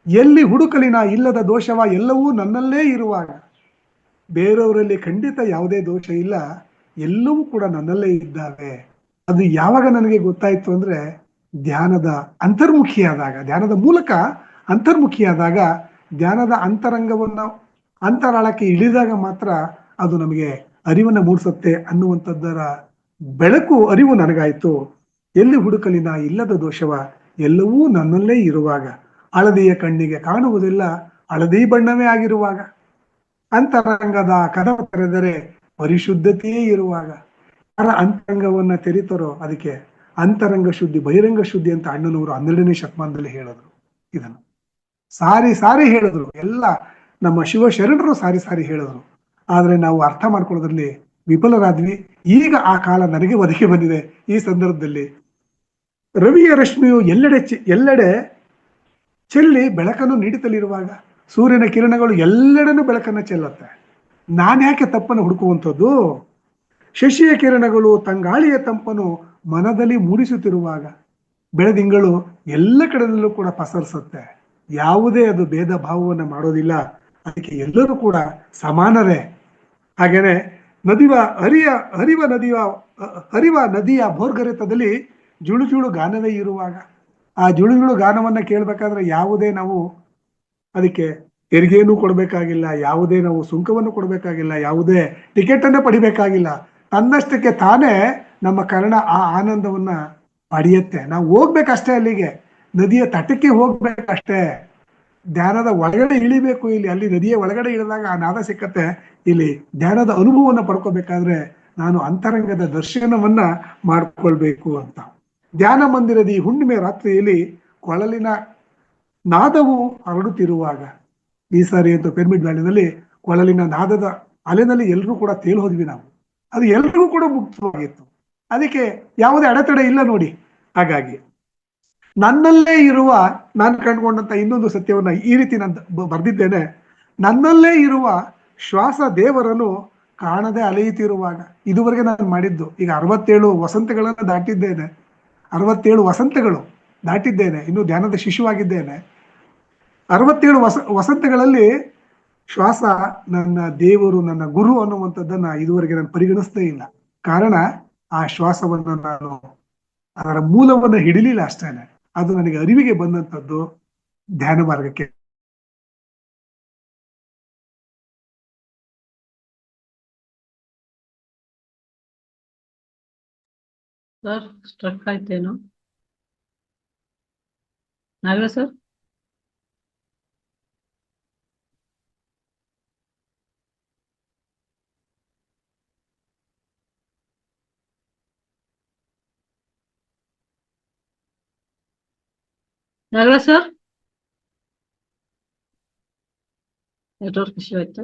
ಎಲ್ಲಿ ಹುಡುಕಲಿನ ಇಲ್ಲದ ದೋಷವ, ಎಲ್ಲವೂ ನನ್ನಲ್ಲೇ ಇರುವಾಗ ಬೇರೆಯವರಲ್ಲಿ ಖಂಡಿತ ಯಾವುದೇ ದೋಷ ಇಲ್ಲ, ಎಲ್ಲವೂ ಕೂಡ ನನ್ನಲ್ಲೇ ಇದ್ದಾವೆ. ಅದು ಯಾವಾಗ ನನಗೆ ಗೊತ್ತಾಯ್ತು ಅಂದ್ರೆ, ಧ್ಯಾನದ ಅಂತರ್ಮುಖಿಯಾದಾಗ, ಧ್ಯಾನದ ಮೂಲಕ ಅಂತರ್ಮುಖಿಯಾದಾಗ, ಧ್ಯಾನದ ಅಂತರಾಳಕ್ಕೆ ಇಳಿದಾಗ ಮಾತ್ರ ಅದು ನಮಗೆ ಅರಿವನ್ನ ಮೂಡಿಸುತ್ತೆ ಅನ್ನುವಂಥದ್ದರ ಅರಿವು ನನಗಾಯ್ತು. ಎಲ್ಲಿ ಹುಡುಕಲಿನ ಇಲ್ಲದ ದೋಷವ, ಎಲ್ಲವೂ ನನ್ನಲ್ಲೇ ಇರುವಾಗ, ಹಳದಿಯ ಕಣ್ಣಿಗೆ ಕಾಣುವುದಿಲ್ಲ ಹಳದಿ ಬಣ್ಣವೇ ಆಗಿರುವಾಗ, ಅಂತರಂಗದ ಕದವ ತೆರೆದರೆ ಪರಿಶುದ್ಧತೆಯೇ ಇರುವಾಗ, ಯಾರ ಅಂತರಂಗವನ್ನ ತೆರೀತಾರೋ ಅದಕ್ಕೆ ಅಂತರಂಗ ಶುದ್ಧಿ ಬಹಿರಂಗ ಶುದ್ಧಿ ಅಂತ ಅಣ್ಣನವರು 12ನೇ ಶತಮಾನದಲ್ಲಿ ಹೇಳಿದ್ರು. ಇದನ್ನು ಸಾರಿ ಸಾರಿ ಹೇಳಿದ್ರು, ಎಲ್ಲ ನಮ್ಮ ಶಿವಶರಣರು ಸಾರಿ ಸಾರಿ ಹೇಳಿದ್ರು. ಆದ್ರೆ ನಾವು ಅರ್ಥ ಮಾಡ್ಕೊಳ್ಳೋದ್ರಲ್ಲಿ ವಿಫಲರಾದ್ವಿ. ಈಗ ಆ ಕಾಲ ನನಗೆ ಒದಗಿ ಬಂದಿದೆ. ಈ ಸಂದರ್ಭದಲ್ಲಿ ರವಿಯ ರಶ್ಮಿಯು ಎಲ್ಲೆಡೆ ಚೆಲ್ಲಿ ಬೆಳಕನ್ನು ನೀಡುತ್ತಲಿರುವಾಗ, ಸೂರ್ಯನ ಕಿರಣಗಳು ಎಲ್ಲೆಡೆನೂ ಬೆಳಕನ್ನು ಚೆಲ್ಲುತ್ತೆ. ನಾನು ಯಾಕೆ ತಪ್ಪನ್ನು ಹುಡುಕುವಂಥದ್ದು? ಶಶಿಯ ಕಿರಣಗಳು ತಂಗಾಳಿಯ ತಂಪನು ಮನದಲ್ಲಿ ಮೂಡಿಸುತ್ತಿರುವಾಗ ಬೆಳದಿಂಗಳು ಎಲ್ಲ ಕಡೆಯಲ್ಲೂ ಕೂಡ ಪಸರಿಸುತ್ತೆ. ಯಾವುದೇ ಅದು ಭೇದ ಭಾವವನ್ನು ಮಾಡೋದಿಲ್ಲ. ಅದಕ್ಕೆ ಎಲ್ಲರೂ ಕೂಡ ಸಮಾನರೇ. ಹಾಗೇನೆ ನದಿವ ಹರಿಯ ಹರಿವ ನದಿಯ ಹರಿವ ನದಿಯ ಭೋರ್ಗರೆತದಲ್ಲಿ ಜುಳು ಜುಳು ಗಾನವೇ ಇರುವಾಗ, ಆ ಜುಳು ಜುಳು ಗಾನವನ್ನ ಕೇಳ್ಬೇಕಾದ್ರೆ ಯಾವುದೇ ನಾವು ಅದಕ್ಕೆ ತೆರಿಗೆಯನ್ನು ಕೊಡಬೇಕಾಗಿಲ್ಲ, ಯಾವುದೇ ನಾವು ಸುಂಕವನ್ನು ಕೊಡಬೇಕಾಗಿಲ್ಲ, ಯಾವುದೇ ಟಿಕೆಟ್ ಅನ್ನು ಪಡಿಬೇಕಾಗಿಲ್ಲ. ತನ್ನಷ್ಟಕ್ಕೆ ತಾನೇ ನಮ್ಮ ಕರ್ಣ ಆ ಆನಂದವನ್ನ ಪಡೆಯುತ್ತೆ. ನಾವು ಹೋಗ್ಬೇಕಷ್ಟೇ, ಅಲ್ಲಿಗೆ ನದಿಯ ತಟಕ್ಕೆ ಹೋಗ್ಬೇಕಷ್ಟೇ. ಧ್ಯಾನದ ಒಳಗಡೆ ಇಳಿಬೇಕು. ಇಲ್ಲಿ ಅಲ್ಲಿ ನದಿಯ ಒಳಗಡೆ ಇಳಿದಾಗ ಆ ನಾದ ಸಿಕ್ಕತ್ತೆ. ಇಲ್ಲಿ ಧ್ಯಾನದ ಅನುಭವವನ್ನು ಪಡ್ಕೋಬೇಕಾದ್ರೆ ನಾನು ಅಂತರಂಗದ ದರ್ಶನವನ್ನ ಮಾಡ್ಕೊಳ್ಬೇಕು ಅಂತ. ಧ್ಯಾನ ಮಂದಿರದ ಈ ಹುಣ್ಣಿಮೆ ರಾತ್ರಿಯಲ್ಲಿ ಕೊಳಲಿನ ನಾದವು ಹರಡುತ್ತಿರುವಾಗ, ಈ ಸಾರಿ ಅಂತೂ ಪಿರಮಿಡ್ ವ್ಯಾಲಿನಲ್ಲಿ ಕೊಳಲಿನ ನಾದದ ಅಲೆನಲ್ಲಿ ಎಲ್ಲರೂ ಕೂಡ ತೇಲ್ ಹೋದ್ವಿ ನಾವು. ಅದು ಎಲ್ರಿಗೂ ಕೂಡ ಮುಕ್ತವಾಗಿತ್ತು. ಅದಕ್ಕೆ ಯಾವುದೇ ಅಡೆತಡೆ ಇಲ್ಲ ನೋಡಿ. ಹಾಗಾಗಿ ನನ್ನಲ್ಲೇ ಇರುವ, ನಾನು ಕಂಡುಕೊಂಡಂತ ಇನ್ನೊಂದು ಸತ್ಯವನ್ನ ಈ ರೀತಿ ನಾನು ಬರ್ದಿದ್ದೇನೆ. ನನ್ನಲ್ಲೇ ಇರುವ ಶ್ವಾಸ ದೇವರನ್ನು ಕಾಣದೆ ಅಲೆಯುತ್ತಿರುವಾಗ. ಇದುವರೆಗೆ ನಾನು ಮಾಡಿದ್ದು ಈಗ 67 ವಸಂತಗಳನ್ನು ದಾಟಿದ್ದೇನೆ. 67 ವಸಂತಗಳು ದಾಟಿದ್ದೇನೆ. ಇನ್ನು ಧ್ಯಾನದ ಶಿಶುವಾಗಿದ್ದೇನೆ. 67 ವಸಂತಗಳಲ್ಲಿ ಶ್ವಾಸ ನನ್ನ ದೇವರು, ನನ್ನ ಗುರು ಅನ್ನುವಂಥದ್ದನ್ನ ಇದುವರೆಗೆ ನಾನು ಪರಿಗಣಿಸ್ತೇ ಇಲ್ಲ. ಕಾರಣ ಆ ಶ್ವಾಸವನ್ನ ನಾನು ಅದರ ಮೂಲವನ್ನ ಹಿಡಿಲಿಲ್ಲ ಅಷ್ಟೇನೆ. ಅದು ನನಗೆ ಅರಿವಿಗೆ ಬಂದಂಥದ್ದು ಧ್ಯಾನ ಮಾರ್ಗಕ್ಕೆ. ಸರ್ ಸ್ಟ್ರಕ್ ಆಯ್ತೇನು? Nagaraj sir, Nagaraj sir, network issue ಆಯ್ತು.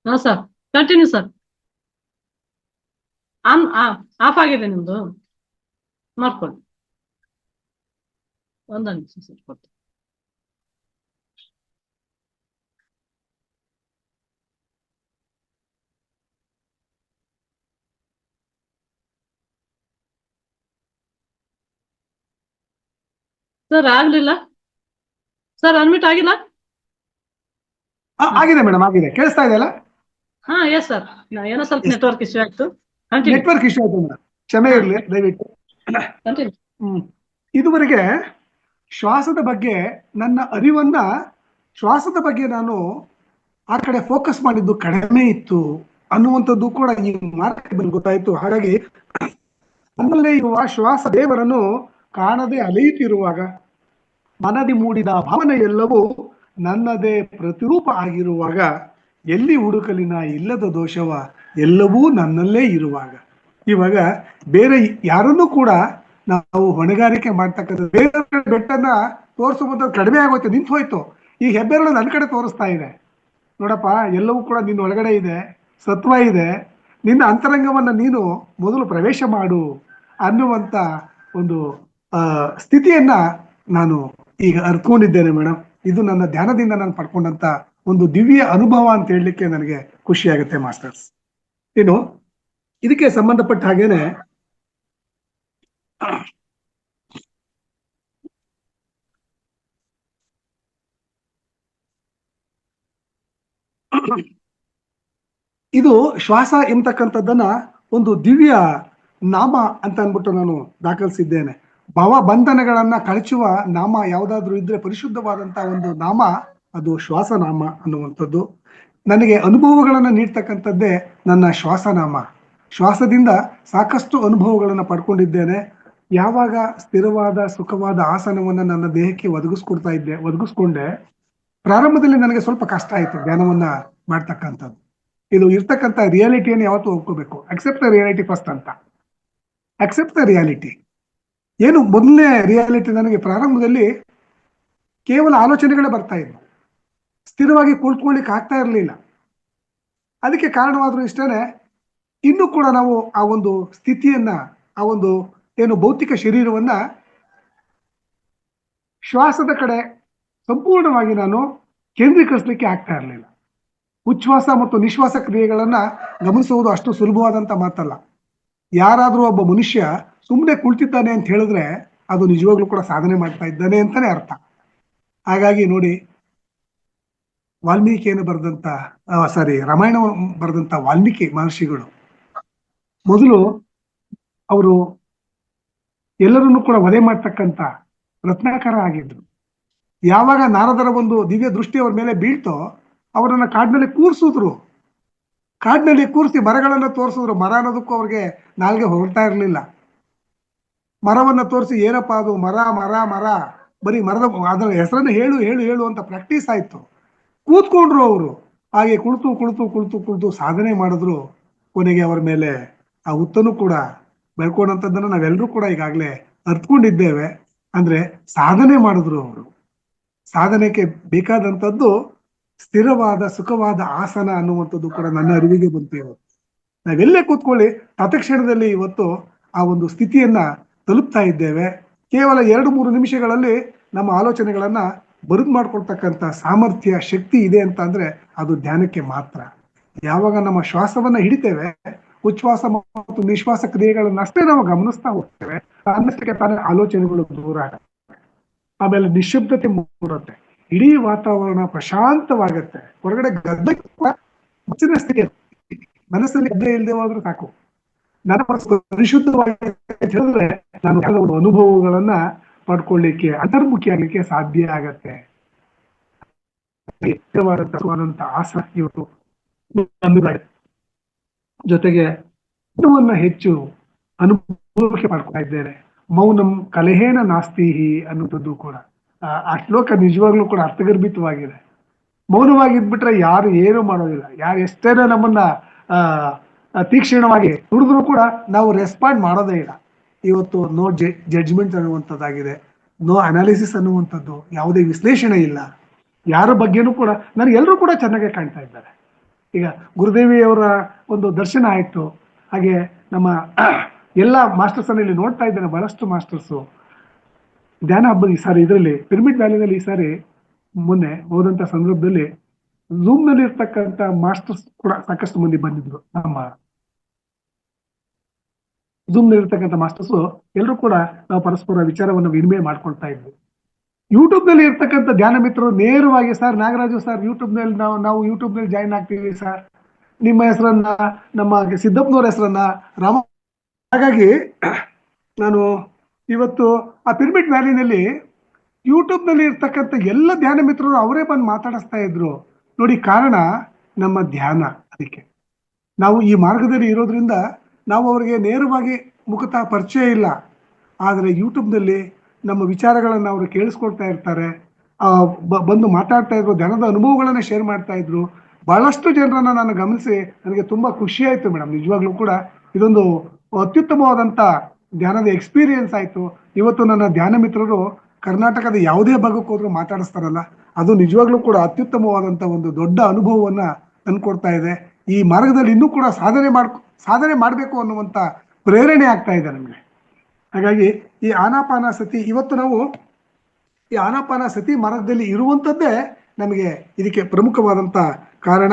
ಹಾ ಸರ್, ಕಂಟಿನ್ಯೂ ಸರ್. ಆಫ್ ಆಗಿದೆ ನಿಮ್ದು, ಮಾಡ್ಕೊಳ್ಳಿ. ಒಂದು ನಿಮಿಷ ಸರ್ ಕೊಡ್ತೀನಿ. ಸರ್ ಆಗ್ಲಿಲ್ಲ ಸರ್, ಅನ್ಮಿಟ್ ಆಗಿಲ್ಲ. ಆಗಿದೆ ಮೇಡಮ್, ಆಗಿದೆ. ಕೇಳಿಸ್ತಾ ಇದೆಯಲ್ಲ? ಹಾ ಎಸ್ ಸರ್, ಏನೋ ಸ್ವಲ್ಪ ನೆಟ್ವರ್ಕ್ ಇಶ್ಯೂ ಆಯ್ತು. ನೆಟ್ವರ್ಕ್ ಇಶ್ಯೂ ಆಯ್ತು ಮೇಡಮ್, ಕ್ಷಮೆ ಇರಲಿ ದಯವಿಟ್ಟು. ಇದುವರೆಗೆ ಶ್ವಾಸದ ಬಗ್ಗೆ ನನ್ನ ಅರಿವನ್ನ, ಶ್ವಾಸದ ಬಗ್ಗೆ ನಾನು ಆ ಕಡೆ ಫೋಕಸ್ ಮಾಡಿದ್ದು ಕಡಿಮೆ ಇತ್ತು ಅನ್ನುವಂಥದ್ದು ಕೂಡ ಈ ಮಾರ್ಗದಲ್ಲಿ ಗೊತ್ತಾಯ್ತು. ಹಾಗಾಗಿ ನನ್ನಲ್ಲೇ ಇರುವ ಶ್ವಾಸ ದೇವರನ್ನು ಕಾಣದೆ ಅಲೆಯುತ್ತಿರುವಾಗ ಮನದಿ ಮೂಡಿದ ಭಾವನೆ ಎಲ್ಲವೂ ನನ್ನದೇ ಪ್ರತಿರೂಪ ಆಗಿರುವಾಗ, ಎಲ್ಲಿ ಹುಡುಕಲಿನ ಇಲ್ಲದ ದೋಷವ ಎಲ್ಲವೂ ನನ್ನಲ್ಲೇ ಇರುವಾಗ. ಇವಾಗ ಬೇರೆ ಯಾರನ್ನೂ ಕೂಡ ನಾವು ಹೊಣೆಗಾರಿಕೆ ಮಾಡ್ತಕ್ಕಂಥ, ಬೇರೆ ಬೆಟ್ಟನ್ನ ತೋರಿಸುವಂತ ಕಡಿಮೆ ಆಗೋಯ್ತು, ನಿಂತು ಹೋಯ್ತು. ಈ ಹೆಬ್ಬೆರಳು ನನ್ನ ಕಡೆ ತೋರಿಸ್ತಾ ಇದೆ, ನೋಡಪ್ಪ ಎಲ್ಲವೂ ಕೂಡ ನಿನ್ನ ಒಳಗಡೆ ಇದೆ, ಸತ್ವ ಇದೆ, ನಿನ್ನ ಅಂತರಂಗವನ್ನ ನೀನು ಮೊದಲು ಪ್ರವೇಶ ಮಾಡು ಅನ್ನುವಂತ ಒಂದು ಸ್ಥಿತಿಯನ್ನ ನಾನು ಈಗ ಅರ್ಕೊಂಡಿದ್ದೇನೆ ಮೇಡಮ್. ಇದು ನನ್ನ ಧ್ಯಾನದಿಂದ ನಾನು ಪಡ್ಕೊಂಡಂತ ಒಂದು ದಿವ್ಯ ಅನುಭವ ಅಂತ ಹೇಳಲಿಕ್ಕೆ ನನಗೆ ಖುಷಿ ಆಗುತ್ತೆ ಮಾಸ್ಟರ್ಸ್. ಇನ್ನು ಇದಕ್ಕೆ ಸಂಬಂಧಪಟ್ಟ ಹಾಗೇನೆ ಇದು ಶ್ವಾಸ ಎಂಬತಕ್ಕಂಥದ್ದನ್ನ ಒಂದು ದಿವ್ಯ ನಾಮ ಅಂತ ಅಂದ್ಬಿಟ್ಟು ನಾನು ದಾಖಲಿಸಿದ್ದೇನೆ. ಭವ ಬಂಧನಗಳನ್ನ ಕಳಚುವ ನಾಮ ಯಾವುದಾದ್ರೂ ಇದ್ರೆ ಪರಿಶುದ್ಧವಾದಂತ ಒಂದು ನಾಮ ಅದು ಶ್ವಾಸನಾಮ ಅನ್ನುವಂಥದ್ದು. ನನಗೆ ಅನುಭವಗಳನ್ನ ನೀಡ್ತಕ್ಕಂಥದ್ದೇ ನನ್ನ ಶ್ವಾಸನಾಮ. ಶ್ವಾಸದಿಂದ ಸಾಕಷ್ಟು ಅನುಭವಗಳನ್ನ ಪಡ್ಕೊಂಡಿದ್ದೇನೆ. ಯಾವಾಗ ಸ್ಥಿರವಾದ ಸುಖವಾದ ಆಸನವನ್ನ ನನ್ನ ದೇಹಕ್ಕೆ ಒದಗಿಸ್ಕೊಂಡೆ, ಪ್ರಾರಂಭದಲ್ಲಿ ನನಗೆ ಸ್ವಲ್ಪ ಕಷ್ಟ ಆಯ್ತು ಧ್ಯಾನವನ್ನ ಮಾಡ್ತಕ್ಕಂಥದ್ದು. ಇದು ಇರ್ತಕ್ಕಂಥ ರಿಯಾಲಿಟಿಯನ್ನು ಯಾವತ್ತೂ ಒಪ್ಕೋಬೇಕು. ಅಕ್ಸೆಪ್ಟ್ ದ ರಿಯಾಲಿಟಿ ಫಸ್ಟ್ ಅಂತ. Accept the reality. ಏನು ಮೊದಲನೇ ರಿಯಾಲಿಟಿ, ನನಗೆ ಪ್ರಾರಂಭದಲ್ಲಿ ಕೇವಲ ಆಲೋಚನೆಗಳೇ ಬರ್ತಾ ಇದ್ವು, ಸ್ಥಿರವಾಗಿ ಕುಳಿತುಕೊಳ್ಳಿಕ್ಕೆ ಆಗ್ತಾ ಇರಲಿಲ್ಲ. ಅದಕ್ಕೆ ಕಾರಣವಾದ್ರೂ ಇಷ್ಟೇನೆ, ಇನ್ನು ಕೂಡ ನಾವು ಆ ಒಂದು ಸ್ಥಿತಿಯನ್ನ, ಆ ಒಂದು ಏನು ಭೌತಿಕ ಶರೀರವನ್ನ ಶ್ವಾಸದ ಕಡೆ ಸಂಪೂರ್ಣವಾಗಿ ನಾನು ಕೇಂದ್ರೀಕರಿಸಲಿಕ್ಕೆ ಆಗ್ತಾ ಇರಲಿಲ್ಲ. ಉಚ್ಛ್ವಾಸ ಮತ್ತು ನಿಶ್ವಾಸ ಕ್ರಿಯೆಗಳನ್ನ ಗಮನಿಸುವುದು ಅಷ್ಟು ಸುಲಭವಾದಂತ ಮಾತಲ್ಲ. ಯಾರಾದ್ರೂ ಒಬ್ಬ ಮನುಷ್ಯ ಸುಮ್ಮನೆ ಕುಳಿತಿದ್ದಾನೆ ಅಂತ ಹೇಳಿದ್ರೆ ಅದು ನಿಜವಾಗ್ಲೂ ಕೂಡ ಸಾಧನೆ ಮಾಡ್ತಾ ಇದ್ದಾನೆ ಅಂತಾನೆ ಅರ್ಥ. ಹಾಗಾಗಿ ನೋಡಿ, ವಾಲ್ಮೀಕಿಯನ್ನು ಬರೆದಂತ ರಾಮಾಯಣ ಬರೆದಂತ ವಾಲ್ಮೀಕಿ ಮಹರ್ಷಿಗಳು ಮೊದಲು ಅವರು ಎಲ್ಲರನ್ನೂ ಕೂಡ ವಧೆ ಮಾಡ್ತಕ್ಕಂಥ ರತ್ನಾಕರ ಆಗಿದ್ರು. ಯಾವಾಗ ನಾರದರ ಒಂದು ದಿವ್ಯ ದೃಷ್ಟಿ ಅವ್ರ ಮೇಲೆ ಬೀಳ್ತೋ ಅವರನ್ನ ಕಾಡಿನಲ್ಲಿ ಕೂರಿಸಿದ್ರು. ಕಾಡಿನಲ್ಲಿ ಕೂರಿಸಿ ಮರಗಳನ್ನ ತೋರಿಸಿದ್ರು. ಮರ ಅನ್ನೋದಕ್ಕೂ ಅವ್ರಿಗೆ ನಾಲ್ಗೆ ಹೊರಡ್ತಾ ಇರಲಿಲ್ಲ. ಮರವನ್ನ ತೋರಿಸಿ ಏನಪ್ಪಾ ಅದು ಮರ ಮರ ಮರ, ಬರೀ ಮರದ ಅದರ ಹೆಸರನ್ನ ಹೇಳು ಹೇಳು ಹೇಳು ಅಂತ ಪ್ರಾಕ್ಟೀಸ್ ಆಯ್ತು. ಕೂತ್ಕೊಂಡ್ರು ಅವರು. ಹಾಗೆ ಕುಳಿತು ಕುಳಿತು ಕುಳಿತು ಕುಳಿತು ಸಾಧನೆ ಮಾಡಿದ್ರು. ಕೊನೆಗೆ ಅವರ ಮೇಲೆ ಆ ಹುತ್ತನು ಕೂಡ ಬೆಳ್ಕೊಂಡಂಥದ್ದನ್ನು ನಾವೆಲ್ಲರೂ ಕೂಡ ಈಗಾಗಲೇ ಅರ್ತ್ಕೊಂಡಿದ್ದೇವೆ. ಅಂದ್ರೆ ಸಾಧನೆ ಮಾಡಿದ್ರು ಅವರು. ಸಾಧನೆಗೆ ಬೇಕಾದಂಥದ್ದು ಸ್ಥಿರವಾದ ಸುಖವಾದ ಆಸನ ಅನ್ನುವಂಥದ್ದು ಕೂಡ ನನ್ನ ಅರಿವಿಗೆ ಬಂತು. ಇವತ್ತು ನಾವೆಲ್ಲೇ ಕೂತ್ಕೊಳ್ಳಿ ತತ್ಕ್ಷಣದಲ್ಲಿ ಇವತ್ತು ಆ ಒಂದು ಸ್ಥಿತಿಯನ್ನ ತಲುಪ್ತಾ ಇದ್ದೇವೆ. ಕೇವಲ 2-3 ನಿಮಿಷಗಳಲ್ಲಿ ನಮ್ಮ ಆಲೋಚನೆಗಳನ್ನ ಬರೆದು ಮಾಡ್ಕೊಳ್ತಕ್ಕಂಥ ಸಾಮರ್ಥ್ಯ, ಶಕ್ತಿ ಇದೆ ಅಂತ ಅಂದ್ರೆ ಅದು ಧ್ಯಾನಕ್ಕೆ ಮಾತ್ರ. ಯಾವಾಗ ನಮ್ಮ ಶ್ವಾಸವನ್ನ ಹಿಡಿತೇವೆ, ಉಚ್ಛ್ವಾಸ ಮತ್ತು ನಿಶ್ವಾಸ ಕ್ರಿಯೆಗಳನ್ನ ಅಷ್ಟೇ ನಾವು ಗಮನಿಸ್ತಾ ಹೋಗ್ತೇವೆ, ಅನ್ನಷ್ಟಕ್ಕೆ ತಾನೇ ಆಲೋಚನೆಗಳು ದೂರ ಆಗುತ್ತೆ. ಆಮೇಲೆ ನಿಶ್ಶಬ್ದತೆ ಮೂಡುತ್ತೆ. ಇಡೀ ವಾತಾವರಣ ಪ್ರಶಾಂತವಾಗತ್ತೆ. ಹೊರಗಡೆ ಗದ್ದೆ ಮನಸ್ಸಿನ ಸ್ಥಿತಿ, ಮನಸ್ಸಲ್ಲಿ ಗದ್ದೆ ಇಲ್ಲದೆ ಹೋದ್ರೆ ಸಾಕು. ನನ್ನ ಮನಸ್ಸು ಪರಿಶುದ್ಧವಾಗಿ ಹೇಳಿದ್ರೆ ನಾನು ಕೆಲವು ಅನುಭವಗಳನ್ನ ಪಡ್ಕೊಳ್ಳಿಕ್ಕೆ, ಅಂತರ್ಮುಖಿ ಆಗ್ಲಿಕ್ಕೆ ಸಾಧ್ಯ ಆಗತ್ತೆ. ಆಸನ ಇವತ್ತು ಜೊತೆಗೆ ಇನ್ನವನ್ನ ಹೆಚ್ಚು ಅನುಭವಕ್ಕೆ ಪಡ್ಕೊಳ್ತಾ ಇದ್ದೇನೆ. ಮೌನಂ ಕಲಹೇನ ನಾಸ್ತಿಹಿ ಅನ್ನುವಂಥದ್ದು ಕೂಡ ಆ ಶ್ಲೋಕ ನಿಜವಾಗ್ಲೂ ಕೂಡ ಅರ್ಥಗರ್ಭಿತವಾಗಿದೆ. ಮೌನವಾಗಿದ್ಬಿಟ್ರೆ ಯಾರು ಏನು ಮಾಡೋದಿಲ್ಲ. ಯಾರು ಎಷ್ಟೇನ ನಮ್ಮನ್ನ ತೀಕ್ಷ್ಣವಾಗಿ ನುಡಿದ್ರು ಕೂಡ ನಾವು ರೆಸ್ಪಾಂಡ್ ಮಾಡೋದೇ ಇಲ್ಲ. ಇವತ್ತು ನೋ ಜಡ್ಜ್ಮೆಂಟ್ ಅನ್ನುವಂಥದ್ದಾಗಿದೆ, ನೋ ಅನಾಲಿಸಿಸ್ ಅನ್ನುವಂಥದ್ದು, ಯಾವುದೇ ವಿಶ್ಲೇಷಣೆ ಇಲ್ಲ. ಯಾರ ಬಗ್ಗೆನೂ ಕೂಡ ನನಗೆ ಎಲ್ಲರೂ ಕೂಡ ಚೆನ್ನಾಗೆ ಕಾಣ್ತಾ ಇದ್ದಾರೆ. ಈಗ ಗುರುದೇವಿಯವರ ಒಂದು ದರ್ಶನ ಆಯ್ತು. ಹಾಗೆ ನಮ್ಮ ಎಲ್ಲ ಮಾಸ್ಟರ್ಸ್ ಅನ್ನ ಇಲ್ಲಿ ನೋಡ್ತಾ ಇದ್ದೇನೆ. ಬಹಳಷ್ಟು ಮಾಸ್ಟರ್ಸು ಧ್ಯಾನ ಹಬ್ಬದ ಈ ಸಾರಿ ಇದರಲ್ಲಿ ಪಿರಮಿಡ್ ವ್ಯಾಲಿನಲ್ಲಿ ಈ ಸಾರಿ ಮೊನ್ನೆ ಹೋದಂತ ಸಂದರ್ಭದಲ್ಲಿ ಝೂಮ್ ನಲ್ಲಿ ಇರ್ತಕ್ಕಂಥ ಮಾಸ್ಟರ್ಸ್ ಕೂಡ ಸಾಕಷ್ಟು ಮಂದಿ ಬಂದಿದ್ರು. ನಮ್ಮ ಝೂಮ್ ನಲ್ಲಿ ಇರ್ತಕ್ಕಂಥ ಮಾಸ್ಟರ್ಸು ಎಲ್ಲರೂ ಕೂಡ ನಾವು ಪರಸ್ಪರ ವಿಚಾರವನ್ನು ವಿನಿಮಯ ಮಾಡ್ಕೊಳ್ತಾ ಇದ್ವಿ. ಯೂಟ್ಯೂಬ್ ನಲ್ಲಿ ಇರ್ತಕ್ಕಂಥ ಧ್ಯಾನ ಮಿತ್ರರು ನೇರವಾಗಿ, ಸರ್ ನಾಗರಾಜು ಸರ್ ಯೂಟ್ಯೂಬ್ ನಲ್ಲಿ ನಾವು ಯೂಟ್ಯೂಬ್ ನಲ್ಲಿ ಜಾಯಿನ್ ಆಗ್ತೀವಿ ಸರ್, ನಿಮ್ಮ ಹೆಸರನ್ನ, ನಮ್ಮ ಸಿದ್ದಪ್ಪನವ್ರ ಹೆಸರನ್ನ, ರಾಮ. ಹಾಗಾಗಿ ನಾನು ಇವತ್ತು ಆ ಪಿರಮಿಡ್ ವ್ಯಾಲಿನಲ್ಲಿ ಯೂಟ್ಯೂಬ್ ನಲ್ಲಿ ಇರ್ತಕ್ಕಂಥ ಎಲ್ಲ ಧ್ಯಾನ ಮಿತ್ರರು ಅವರೇ ಬಂದು ಮಾತಾಡಿಸ್ತಾ ಇದ್ರು. ನೋಡಿ, ಕಾರಣ ನಮ್ಮ ಧ್ಯಾನ. ಅದಕ್ಕೆ ನಾವು ಈ ಮಾರ್ಗದಲ್ಲಿ ಇರೋದ್ರಿಂದ ನಾವು ಅವರಿಗೆ ನೇರವಾಗಿ ಮುಖತಃ ಪರಿಚಯ ಇಲ್ಲ. ಆದರೆ ಯೂಟ್ಯೂಬ್ನಲ್ಲಿ ನಮ್ಮ ವಿಚಾರಗಳನ್ನ ಅವರು ಕೇಳಿಸ್ಕೊಳ್ತಾ ಇರ್ತಾರೆ, ಬಂದು ಮಾತಾಡ್ತಾ ಇದ್ರು, ಧ್ಯಾನದ ಅನುಭವಗಳನ್ನ ಶೇರ್ ಮಾಡ್ತಾ ಇದ್ರು. ಬಹಳಷ್ಟು ಜನರನ್ನ ನಾನು ಗಮನಿಸಿ ನನಗೆ ತುಂಬಾ ಖುಷಿ ಆಯ್ತು ಮೇಡಮ್. ನಿಜವಾಗ್ಲೂ ಕೂಡ ಇದೊಂದು ಅತ್ಯುತ್ತಮವಾದಂತ ಧ್ಯಾನದ ಎಕ್ಸ್ಪೀರಿಯನ್ಸ್ ಆಯ್ತು. ಇವತ್ತು ನನ್ನ ಧ್ಯಾನ ಮಿತ್ರರು ಕರ್ನಾಟಕದ ಯಾವುದೇ ಭಾಗಕ್ಕೆ ಹೋದ್ರು ಮಾತಾಡಿಸ್ತಾರಲ್ಲ, ಅದು ನಿಜವಾಗ್ಲೂ ಕೂಡ ಅತ್ಯುತ್ತಮವಾದಂತ ಒಂದು ದೊಡ್ಡ ಅನುಭವವನ್ನ ತಂದ್ಕೊಡ್ತಾ ಇದೆ. ಈ ಮಾರ್ಗದಲ್ಲಿ ಇನ್ನೂ ಕೂಡ ಸಾಧನೆ ಮಾಡಬೇಕು ಅನ್ನುವಂತ ಪ್ರೇರಣೆ ಆಗ್ತಾ ಇದೆ ನಮಗೆ. ಹಾಗಾಗಿ ಈ ಆನಾಪಾನ ಸತಿ, ಇವತ್ತು ನಾವು ಈ ಆನಾಪಾನ ಸತಿ ಮಾರ್ಗದಲ್ಲಿ ಇರುವಂಥದ್ದೇ ನಮಗೆ ಇದಕ್ಕೆ ಪ್ರಮುಖವಾದಂತ ಕಾರಣ.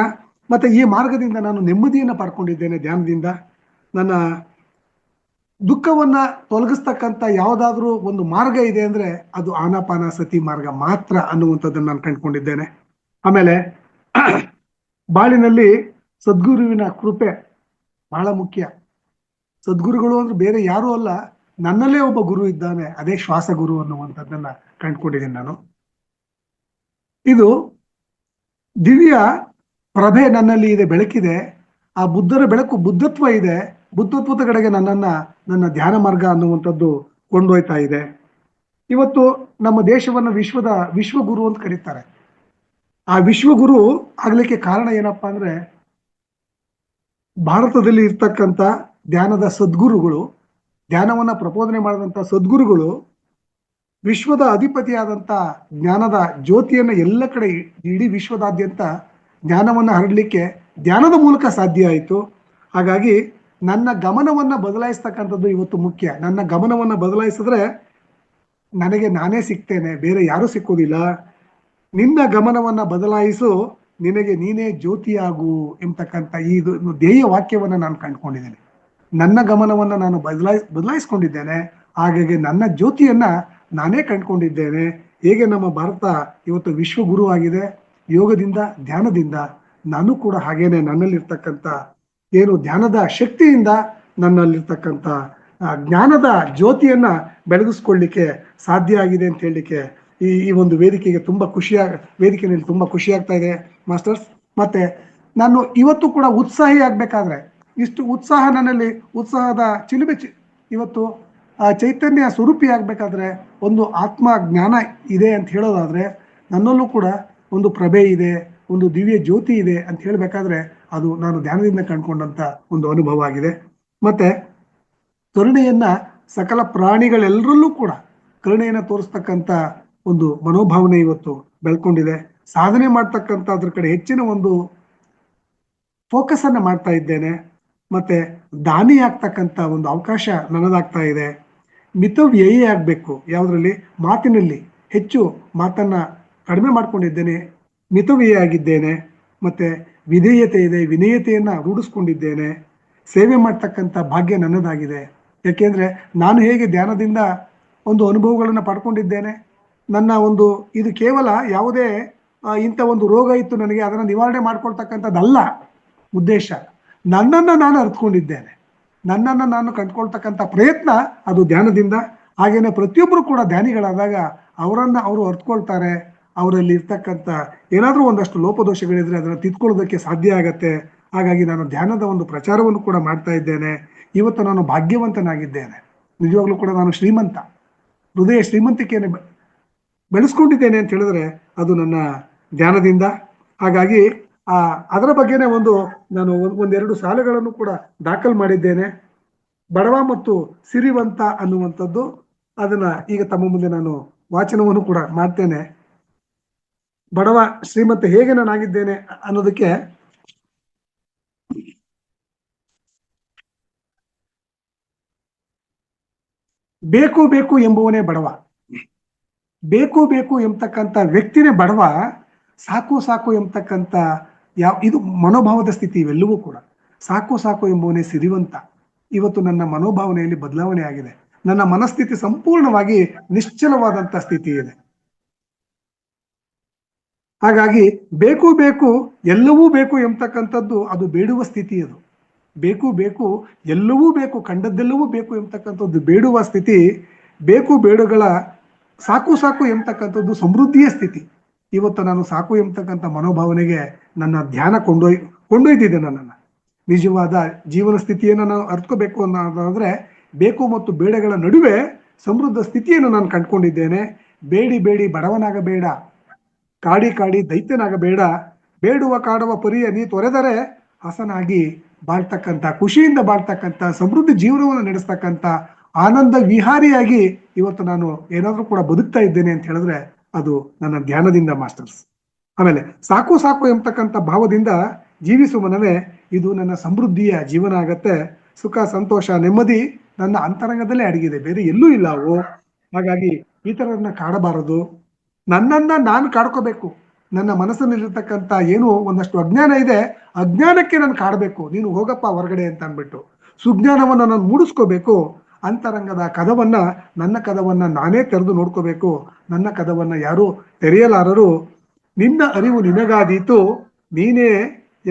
ಮತ್ತೆ ಈ ಮಾರ್ಗದಿಂದ ನಾನು ನೆಮ್ಮದಿಯನ್ನ ಪಡ್ಕೊಂಡಿದ್ದೇನೆ. ಧ್ಯಾನದಿಂದ ನನ್ನ ದುಃಖವನ್ನ ತೊಲಗಿಸ್ತಕ್ಕಂಥ ಯಾವುದಾದ್ರೂ ಒಂದು ಮಾರ್ಗ ಇದೆ ಅಂದ್ರೆ ಅದು ಆನಾಪಾನ ಸತಿ ಮಾರ್ಗ ಮಾತ್ರ ಅನ್ನುವಂಥದ್ದನ್ನು ನಾನು ಕಂಡುಕೊಂಡಿದ್ದೇನೆ. ಆಮೇಲೆ ಬಾಳಿನಲ್ಲಿ ಸದ್ಗುರುವಿನ ಕೃಪೆ ಬಹಳ ಮುಖ್ಯ. ಸದ್ಗುರುಗಳು ಅಂದ್ರೆ ಬೇರೆ ಯಾರೂ ಅಲ್ಲ, ನನ್ನಲ್ಲೇ ಒಬ್ಬ ಗುರು ಇದ್ದಾನೆ, ಅದೇ ಶ್ವಾಸ ಗುರು ಅನ್ನುವಂಥದ್ದನ್ನ ಕಂಡುಕೊಂಡಿದ್ದೀನಿ ನಾನು. ಇದು ದಿವ್ಯ ಪ್ರಭೆ ನನ್ನಲ್ಲಿ ಇದೆ, ಬೆಳಕಿದೆ. ಆ ಬುದ್ಧರ ಬೆಳಕು, ಬುದ್ಧತ್ವ ಇದೆ. ಬುದ್ಧತ್ವದ ಕಡೆಗೆ ನನ್ನ ಧ್ಯಾನ ಮಾರ್ಗ ಅನ್ನುವಂಥದ್ದು ಕೊಂಡೊಯ್ತಾ ಇದೆ. ಇವತ್ತು ನಮ್ಮ ದೇಶವನ್ನ ವಿಶ್ವಗುರು ಅಂತ ಕರೀತಾರೆ. ಆ ವಿಶ್ವಗುರು ಆಗ್ಲಿಕ್ಕೆ ಕಾರಣ ಏನಪ್ಪಾ ಅಂದ್ರೆ ಭಾರತದಲ್ಲಿ ಇರ್ತಕ್ಕಂಥ ಧ್ಯಾನದ ಸದ್ಗುರುಗಳು, ಧ್ಯಾನವನ್ನ ಪ್ರಬೋಧನೆ ಮಾಡಿದಂತ ಸದ್ಗುರುಗಳು ವಿಶ್ವದ ಅಧಿಪತಿಯಾದಂತ ಜ್ಞಾನದ ಜ್ಯೋತಿಯನ್ನ ಎಲ್ಲ ಕಡೆ, ಇಡೀ ವಿಶ್ವದಾದ್ಯಂತ ಜ್ಞಾನವನ್ನ ಹರಡಲಿಕ್ಕೆ ಧ್ಯಾನದ ಮೂಲಕ ಸಾಧ್ಯ ಆಯಿತು. ಹಾಗಾಗಿ ನನ್ನ ಗಮನವನ್ನ ಬದಲಾಯಿಸ್ತಕ್ಕಂಥದ್ದು ಇವತ್ತು ಮುಖ್ಯ. ನನ್ನ ಗಮನವನ್ನ ಬದಲಾಯಿಸಿದ್ರೆ ನನಗೆ ನಾನೇ ಸಿಗ್ತೇನೆ, ಬೇರೆ ಯಾರು ಸಿಕ್ಕೋದಿಲ್ಲ. ನಿನ್ನ ಗಮನವನ್ನ ಬದಲಾಯಿಸು, ನಿನಗೆ ನೀನೇ ಜ್ಯೋತಿಯಾಗು ಎಂಬತಕ್ಕಂಥ ಇದು ಧ್ಯೇಯ ವಾಕ್ಯವನ್ನ ನಾನು ಕಂಡುಕೊಂಡಿದ್ದೇನೆ. ನನ್ನ ಗಮನವನ್ನ ನಾನು ಬದಲಾಯಿಸ್ಕೊಂಡಿದ್ದೇನೆ, ಹಾಗಾಗಿ ನನ್ನ ಜ್ಯೋತಿಯನ್ನ ನಾನೇ ಕಂಡುಕೊಂಡಿದ್ದೇನೆ. ಹೇಗೆ ನಮ್ಮ ಭಾರತ ಇವತ್ತು ವಿಶ್ವಗುರು ಆಗಿದೆ ಯೋಗದಿಂದ, ಧ್ಯಾನದಿಂದ, ನಾನು ಕೂಡ ಹಾಗೇನೆ ನನ್ನಲ್ಲಿರ್ತಕ್ಕಂಥ ಏನು ಧ್ಯಾನದ ಶಕ್ತಿಯಿಂದ ನನ್ನಲ್ಲಿರ್ತಕ್ಕಂಥ ಜ್ಞಾನದ ಜ್ಯೋತಿಯನ್ನ ಬೆಳಗಿಸ್ಕೊಳ್ಳಿಕ್ಕೆ ಸಾಧ್ಯ ಆಗಿದೆ ಅಂತ ಹೇಳಲಿಕ್ಕೆ ಈ ಒಂದು ವೇದಿಕೆಗೆ ತುಂಬಾ ವೇದಿಕೆಯಲ್ಲಿ ತುಂಬಾ ಖುಷಿ ಆಗ್ತಾ ಇದೆ ಮಾಸ್ಟರ್ಸ್. ಮತ್ತೆ ನಾನು ಇವತ್ತು ಕೂಡ ಉತ್ಸಾಹಿ ಆಗ್ಬೇಕಾದ್ರೆ, ಇಷ್ಟು ಉತ್ಸಾಹ ನನ್ನಲ್ಲಿ, ಉತ್ಸಾಹದ ಚಿಲುಮೆ ಇವತ್ತು ಚೈತನ್ಯ ಸ್ವರೂಪಿ ಆಗ್ಬೇಕಾದ್ರೆ ಒಂದು ಆತ್ಮ ಜ್ಞಾನ ಇದೆ ಅಂತ ಹೇಳೋದಾದ್ರೆ, ನನ್ನಲ್ಲೂ ಕೂಡ ಒಂದು ಪ್ರಭೆ ಇದೆ, ಒಂದು ದಿವ್ಯ ಜ್ಯೋತಿ ಇದೆ ಅಂತ ಹೇಳ್ಬೇಕಾದ್ರೆ ಅದು ನಾನು ಧ್ಯಾನದಿಂದ ಕಂಡುಕೊಂಡಂತ ಒಂದು ಅನುಭವ ಆಗಿದೆ. ಮತ್ತೆ ಕರುಣೆಯನ್ನ ಸಕಲ ಪ್ರಾಣಿಗಳೆಲ್ಲರಲ್ಲೂ ಕೂಡ ಕರುಣೆಯನ್ನ ತೋರಿಸ್ತಕ್ಕಂಥ ಒಂದು ಮನೋಭಾವನೆ ಇವತ್ತು ಬೆಳ್ಕೊಂಡಿದೆ. ಸಾಧನೆ ಮಾಡ್ತಕ್ಕಂಥ ಅದ್ರ ಕಡೆ ಹೆಚ್ಚಿನ ಒಂದು ಫೋಕಸ್ ಅನ್ನ ಮಾಡ್ತಾ ಇದ್ದೇನೆ. ಮತ್ತೆ ದಾನಿ ಆಗ್ತಕ್ಕಂಥ ಒಂದು ಅವಕಾಶ ನನ್ನದಾಗ್ತಾ ಇದೆ. ಮಿತವ್ಯಯಿ ಆಗ್ಬೇಕು, ಯಾವುದ್ರಲ್ಲಿ ಮಾತಿನಲ್ಲಿ ಹೆಚ್ಚು ಮಾತನ್ನ ಕಡಿಮೆ ಮಾಡ್ಕೊಂಡಿದ್ದೇನೆ, ಮಿತವ್ಯಯಿ ಆಗಿದ್ದೇನೆ. ಮತ್ತೆ ವಿಧೇಯತೆ ಇದೆ, ವಿನಯತೆಯನ್ನ ರೂಢಿಸ್ಕೊಂಡಿದ್ದೇನೆ. ಸೇವೆ ಮಾಡ್ತಕ್ಕಂಥ ಭಾಗ್ಯ ನನ್ನದಾಗಿದೆ. ಯಾಕೆಂದ್ರೆ ನಾನು ಹೇಗೆ ಧ್ಯಾನದಿಂದ ಒಂದು ಅನುಭವಗಳನ್ನ ಪಡ್ಕೊಂಡಿದ್ದೇನೆ, ನನ್ನ ಒಂದು ಇದು ಕೇವಲ ಯಾವುದೇ ಇಂಥ ಒಂದು ರೋಗ ಇತ್ತು ನನಗೆ ಅದನ್ನ ನಿವಾರಣೆ ಮಾಡ್ಕೊಳ್ತಕ್ಕಂಥದ್ದಲ್ಲ ಉದ್ದೇಶ. ನನ್ನನ್ನು ನಾನು ಅರ್ಥಕೊಂಡಿದ್ದೇನೆ, ನನ್ನನ್ನು ನಾನು ಕಂಡುಕೊಳ್ತಕ್ಕಂಥ ಪ್ರಯತ್ನ ಅದು ಧ್ಯಾನದಿಂದ. ಹಾಗೇನೆ ಪ್ರತಿಯೊಬ್ಬರು ಕೂಡ ಧ್ಯಾನಿಗಳಾದಾಗ ಅವರನ್ನ ಅವರು ಅರ್ಥಕೊಳ್ತಾರೆ. ಅವರಲ್ಲಿ ಇರ್ತಕ್ಕಂಥ ಏನಾದ್ರೂ ಒಂದಷ್ಟು ಲೋಪದೋಷಗಳಿದ್ರೆ ಅದನ್ನ ತಿದ್ಕೊಳ್ಳೋದಕ್ಕೆ ಸಾಧ್ಯ ಆಗತ್ತೆ. ಹಾಗಾಗಿ ನಾನು ಧ್ಯಾನದ ಒಂದು ಪ್ರಚಾರವನ್ನು ಕೂಡ ಮಾಡ್ತಾ ಇದ್ದೇನೆ. ಇವತ್ತು ನಾನು ಭಾಗ್ಯವಂತನಾಗಿದ್ದೇನೆ, ನಿಜವಾಗ್ಲೂ ಕೂಡ ನಾನು ಶ್ರೀಮಂತ, ಹೃದಯ ಶ್ರೀಮಂತಿಕೆಯನ್ನು ಬೆಳೆಸ್ಕೊಂಡಿದ್ದೇನೆ ಅಂತ ಹೇಳಿದ್ರೆ ಅದು ನನ್ನ ಧ್ಯಾನದಿಂದ. ಹಾಗಾಗಿ ಅದರ ಬಗ್ಗೆನೇ ನಾನು ಒಂದೆರಡು ಸಾಲುಗಳನ್ನು ಕೂಡ ದಾಖಲು ಮಾಡಿದ್ದೇನೆ. ಬಡವ ಮತ್ತು ಸಿರಿವಂತ ಅನ್ನುವಂಥದ್ದು, ಅದನ್ನ ಈಗ ತಮ್ಮ ಮುಂದೆ ನಾನು ವಾಚನವನ್ನು ಕೂಡ ಮಾಡ್ತೇನೆ. ಬಡವ ಶ್ರೀಮಂತ ಹೇಗೆ ನಾನಾಗಿದ್ದೇನೆ ಅನ್ನೋದಕ್ಕೆ ಬೇಕು ಬೇಕು ಎಂಬುವನೇ ಬಡವ, ಬೇಕು ಬೇಕು ಎಂಬತಕ್ಕಂಥ ವ್ಯಕ್ತಿನೇ ಬಡವ. ಸಾಕು ಸಾಕು ಎಂಬತಕ್ಕಂಥ ಇದು ಮನೋಭಾವದ ಸ್ಥಿತಿ. ಇವೆಲ್ಲವೂ ಕೂಡ ಸಾಕು ಸಾಕು ಎಂಬುವನೇ ಸಿರಿವಂತ. ಇವತ್ತು ನನ್ನ ಮನೋಭಾವನೆಯಲ್ಲಿ ಬದಲಾವಣೆ ಆಗಿದೆ. ನನ್ನ ಮನಸ್ಥಿತಿ ಸಂಪೂರ್ಣವಾಗಿ ನಿಶ್ಚಲವಾದಂತ ಸ್ಥಿತಿ ಇದೆ. ಹಾಗಾಗಿ ಬೇಕು ಬೇಕು ಎಲ್ಲವೂ ಬೇಕು ಎಂಬತಕ್ಕಂಥದ್ದು ಅದು ಬೇಡುವ ಸ್ಥಿತಿ. ಅದು ಬೇಕು ಬೇಕು ಎಲ್ಲವೂ ಬೇಕು, ಕಂಡದ್ದೆಲ್ಲವೂ ಬೇಕು ಎಂಬತಕ್ಕಂಥದ್ದು ಬೇಡುವ ಸ್ಥಿತಿ. ಬೇಕು ಬೇಡುಗಳ ಸಾಕು ಸಾಕು ಎಂಬತಕ್ಕಂಥದ್ದು ಸಮೃದ್ಧಿಯ ಸ್ಥಿತಿ. ಇವತ್ತು ನಾನು ಸಾಕು ಎಂಬತಕ್ಕಂಥ ಮನೋಭಾವನೆಗೆ ನನ್ನ ಧ್ಯಾನ ಕೊಂಡೊಯ್ದಿದೆ. ನನ್ನನ್ನು ನಿಜವಾದ ಜೀವನ ಸ್ಥಿತಿಯನ್ನು ನಾನು ಅರ್ಥಕೋಬೇಕು ಅನ್ನೋದಾದ್ರೆ ಬೇಕು ಮತ್ತು ಬೇಡಗಳ ನಡುವೆ ಸಮೃದ್ಧ ಸ್ಥಿತಿಯನ್ನು ನಾನು ಕಂಡುಕೊಂಡಿದ್ದೇನೆ. ಬೇಡಿ ಬೇಡಿ ಬಡವನಾಗಬೇಡ, ಕಾಡಿ ಕಾಡಿ ದೈತ್ಯನಾಗಬೇಡ, ಬೇಡುವ ಕಾಡುವ ಪರಿಯ ನೀ ತೊರೆದರೆ ಹಸನಾಗಿ ಬಾಳ್ತಕ್ಕಂಥ, ಖುಷಿಯಿಂದ ಬಾಳ್ತಕ್ಕಂಥ, ಸಮೃದ್ಧಿ ಜೀವನವನ್ನು ನಡೆಸ್ತಕ್ಕಂಥ ಆನಂದ ವಿಹಾರಿಯಾಗಿ ಇವತ್ತು ನಾನು ಏನಾದ್ರೂ ಕೂಡ ಬದುಕ್ತಾ ಇದ್ದೇನೆ ಅಂತ ಹೇಳಿದ್ರೆ ಅದು ನನ್ನ ಧ್ಯಾನದಿಂದ ಮಾಸ್ಟರ್ಸ್. ಆಮೇಲೆ ಸಾಕು ಸಾಕು ಎಂಬತಕ್ಕಂಥ ಭಾವದಿಂದ ಜೀವಿಸುವ ಮನವೇ ಇದು ನನ್ನ ಸಮೃದ್ಧಿಯ ಜೀವನ ಆಗತ್ತೆ. ಸುಖ ಸಂತೋಷ ನೆಮ್ಮದಿ ನನ್ನ ಅಂತರಂಗದಲ್ಲೇ ಅಡಗಿದೆ, ಬೇರೆ ಎಲ್ಲೂ ಇಲ್ಲ ಅವು. ಹಾಗಾಗಿ ಇತರರನ್ನ ಕಾಡಬಾರದು, ನನ್ನನ್ನ ನಾನು ಕಾಡ್ಕೋಬೇಕು. ನನ್ನ ಮನಸ್ಸಿನಲ್ಲಿರ್ತಕ್ಕಂಥ ಏನು ಒಂದಷ್ಟು ಅಜ್ಞಾನ ಇದೆ, ಅಜ್ಞಾನಕ್ಕೆ ನಾನು ಕಾಡಬೇಕು. ನೀನು ಹೋಗಪ್ಪ ಹೊರಗಡೆ ಅಂತ ಅಂದ್ಬಿಟ್ಟು ಸುಜ್ಞಾನವನ್ನ ನಾನು ಮೂಡಿಸ್ಕೋಬೇಕು. ಅಂತರಂಗದ ಕದವನ್ನ, ನನ್ನ ಕದವನ್ನ ನಾನೇ ತೆರೆದು ನೋಡ್ಕೋಬೇಕು. ನನ್ನ ಕದವನ್ನ ಯಾರು ತೆರೆಯಲಾರರು. ನಿನ್ನ ಅರಿವು ನಿನಗಾದೀತು, ನೀನೇ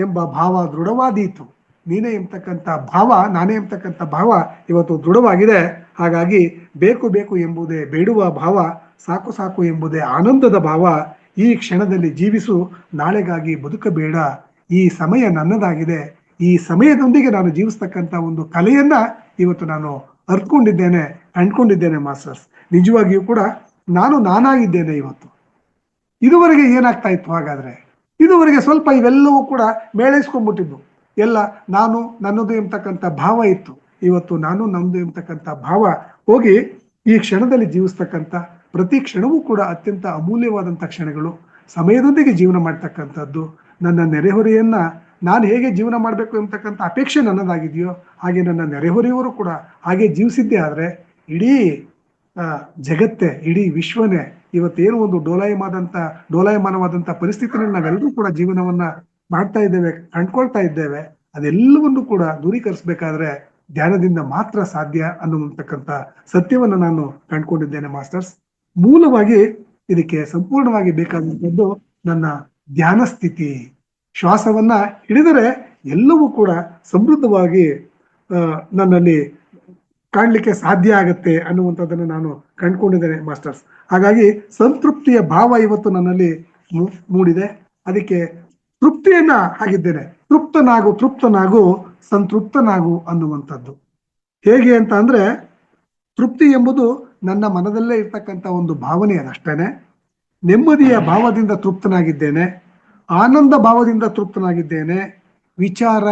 ಎಂಬ ಭಾವ ದೃಢವಾದೀತು. ನೀನೇ ಎಂಬತಕ್ಕಂಥ ಭಾವ, ನಾನೇ ಎಂಬತಕ್ಕಂಥ ಭಾವ ಇವತ್ತು ದೃಢವಾಗಿದೆ. ಹಾಗಾಗಿ ಬೇಕು ಬೇಕು ಎಂಬುದೇ ಬೇಡುವ ಭಾವ, ಸಾಕು ಸಾಕು ಎಂಬುದೇ ಆನಂದದ ಭಾವ. ಈ ಕ್ಷಣದಲ್ಲಿ ಜೀವಿಸು, ನಾಳೆಗಾಗಿ ಬದುಕಬೇಡ. ಈ ಸಮಯ ನನ್ನದಾಗಿದೆ. ಈ ಸಮಯದೊಂದಿಗೆ ನಾನು ಜೀವಿಸ್ತಕ್ಕಂಥ ಒಂದು ಕಲೆಯನ್ನ ಇವತ್ತು ನಾನು ಅರ್ತ್ಕೊಂಡಿದ್ದೇನೆ, ಕಂಡ್ಕೊಂಡಿದ್ದೇನೆ ಮಾಸ್ಟರ್ಸ್. ನಿಜವಾಗಿಯೂ ಕೂಡ ನಾನು ನಾನಾಗಿದ್ದೇನೆ ಇವತ್ತು. ಇದುವರೆಗೆ ಏನಾಗ್ತಾ ಇತ್ತು ಹಾಗಾದ್ರೆ? ಇದುವರೆಗೆ ಸ್ವಲ್ಪ ಇವೆಲ್ಲವೂ ಕೂಡ ಮೇಳೈಸ್ಕೊಂಡ್ಬಿಟ್ಟಿದ್ದು ಎಲ್ಲ ನಾನು ನನ್ನದು ಎಂಬತಕ್ಕಂಥ ಭಾವ ಇತ್ತು. ಇವತ್ತು ನಾನು ನಮ್ದು ಎಂಬತಕ್ಕಂಥ ಭಾವ ಹೋಗಿ ಈ ಕ್ಷಣದಲ್ಲಿ ಜೀವಿಸ್ತಕ್ಕಂಥ ಪ್ರತಿ ಕ್ಷಣವೂ ಕೂಡ ಅತ್ಯಂತ ಅಮೂಲ್ಯವಾದಂಥ ಕ್ಷಣಗಳು. ಸಮಯದೊಂದಿಗೆ ಜೀವನ ಮಾಡ್ತಕ್ಕಂಥದ್ದು, ನನ್ನ ನೆರೆಹೊರೆಯನ್ನ ನಾನು ಹೇಗೆ ಜೀವನ ಮಾಡಬೇಕು ಎಂಬತಕ್ಕಂಥ ಅಪೇಕ್ಷೆ ನನ್ನದಾಗಿದೆಯೋ ಹಾಗೆ ನನ್ನ ನೆರೆಹೊರೆಯವರು ಕೂಡ ಹಾಗೆ ಜೀವಿಸಿದ್ದೇ ಆದ್ರೆ ಇಡೀ ಜಗತ್ತೇ, ಇಡೀ ವಿಶ್ವನೇ ಇವತ್ತೇನು ಒಂದು ಡೋಲಾಯಮಾನವಾದಂತ ಪರಿಸ್ಥಿತಿನಲ್ಲಿ ನಾವೆಲ್ಲರೂ ಕೂಡ ಜೀವನವನ್ನ ಮಾಡ್ತಾ ಇದ್ದೇವೆ, ಕಂಡ್ಕೊಳ್ತಾ ಇದ್ದೇವೆ. ಅದೆಲ್ಲವನ್ನು ಕೂಡ ದೂರೀಕರಿಸಬೇಕಾದ್ರೆ ಧ್ಯಾನದಿಂದ ಮಾತ್ರ ಸಾಧ್ಯ ಅನ್ನುವಂತಕ್ಕಂಥ ಸತ್ಯವನ್ನ ನಾನು ಕಂಡ್ಕೊಂಡಿದ್ದೇನೆ ಮಾಸ್ಟರ್ಸ್. ಮೂಲವಾಗಿ ಇದಕ್ಕೆ ಸಂಪೂರ್ಣವಾಗಿ ಬೇಕಾದಂಥದ್ದು ನನ್ನ ಧ್ಯಾನ ಸ್ಥಿತಿ. ಶ್ವಾಸವನ್ನ ಹಿಡಿದರೆ ಎಲ್ಲವೂ ಕೂಡ ಸಮೃದ್ಧವಾಗಿ ನನ್ನಲ್ಲಿ ಕಾಣ್ಲಿಕ್ಕೆ ಸಾಧ್ಯ ಆಗತ್ತೆ ಅನ್ನುವಂಥದ್ದನ್ನು ನಾನು ಕಂಡ್ಕೊಂಡಿದ್ದೇನೆ ಮಾಸ್ಟರ್ಸ್. ಹಾಗಾಗಿ ಸಂತೃಪ್ತಿಯ ಭಾವ ಇವತ್ತು ನನ್ನಲ್ಲಿ ಮೂಡಿದೆ. ಅದಕ್ಕೆ ತೃಪ್ತಿಯನ್ನ ಆಗಿದ್ದೇನೆ. ತೃಪ್ತನಾಗು ಸಂತೃಪ್ತನಾಗು ಅನ್ನುವಂಥದ್ದು ಹೇಗೆ ಅಂತ ಅಂದ್ರೆ, ತೃಪ್ತಿ ಎಂಬುದು ನನ್ನ ಮನದಲ್ಲೇ ಇರ್ತಕ್ಕಂಥ ಒಂದು ಭಾವನೆ, ಅದಷ್ಟೇನೆ. ನೆಮ್ಮದಿಯ ಭಾವದಿಂದ ತೃಪ್ತನಾಗಿದ್ದೇನೆ, ಆನಂದ ಭಾವದಿಂದ ತೃಪ್ತನಾಗಿದ್ದೇನೆ, ವಿಚಾರ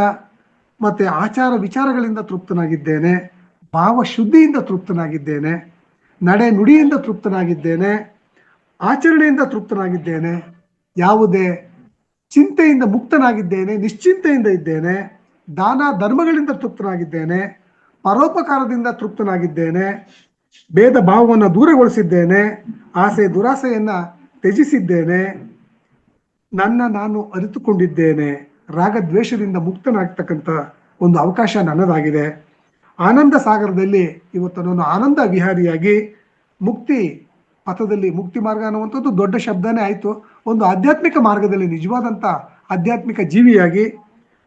ಮತ್ತೆ ಆಚಾರ ವಿಚಾರಗಳಿಂದ ತೃಪ್ತನಾಗಿದ್ದೇನೆ, ಭಾವಶುದ್ಧಿಯಿಂದ ತೃಪ್ತನಾಗಿದ್ದೇನೆ, ನಡೆ ನುಡಿಯಿಂದ ತೃಪ್ತನಾಗಿದ್ದೇನೆ, ಆಚರಣೆಯಿಂದ ತೃಪ್ತನಾಗಿದ್ದೇನೆ, ಯಾವುದೇ ಚಿಂತೆಯಿಂದ ಮುಕ್ತನಾಗಿದ್ದೇನೆ, ನಿಶ್ಚಿಂತೆಯಿಂದ ಇದ್ದೇನೆ, ದಾನ ಧರ್ಮಗಳಿಂದ ತೃಪ್ತನಾಗಿದ್ದೇನೆ, ಪರೋಪಕಾರದಿಂದ ತೃಪ್ತನಾಗಿದ್ದೇನೆ, ಭೇದ ಭಾವವನ್ನು ದೂರಗೊಳಿಸಿದ್ದೇನೆ, ಆಸೆ ದುರಾಸೆಯನ್ನ ತ್ಯಜಿಸಿದ್ದೇನೆ, ನಾನು ಅರಿತುಕೊಂಡಿದ್ದೇನೆ, ರಾಗದ್ವೇಷದಿಂದ ಮುಕ್ತನಾಗ್ತಕ್ಕಂಥ ಒಂದು ಅವಕಾಶ ನನ್ನದಾಗಿದೆ. ಆನಂದ ಸಾಗರದಲ್ಲಿ ಇವತ್ತು ನಾನು ಆನಂದ ವಿಹಾರಿಯಾಗಿ ಮುಕ್ತಿ ಪಥದಲ್ಲಿ, ಮುಕ್ತಿ ಮಾರ್ಗ ಅನ್ನುವಂಥದ್ದು ದೊಡ್ಡ ಶಬ್ದನೇ ಆಯ್ತು, ಒಂದು ಆಧ್ಯಾತ್ಮಿಕ ಮಾರ್ಗದಲ್ಲಿ ನಿಜವಾದಂತ ಆಧ್ಯಾತ್ಮಿಕ ಜೀವಿಯಾಗಿ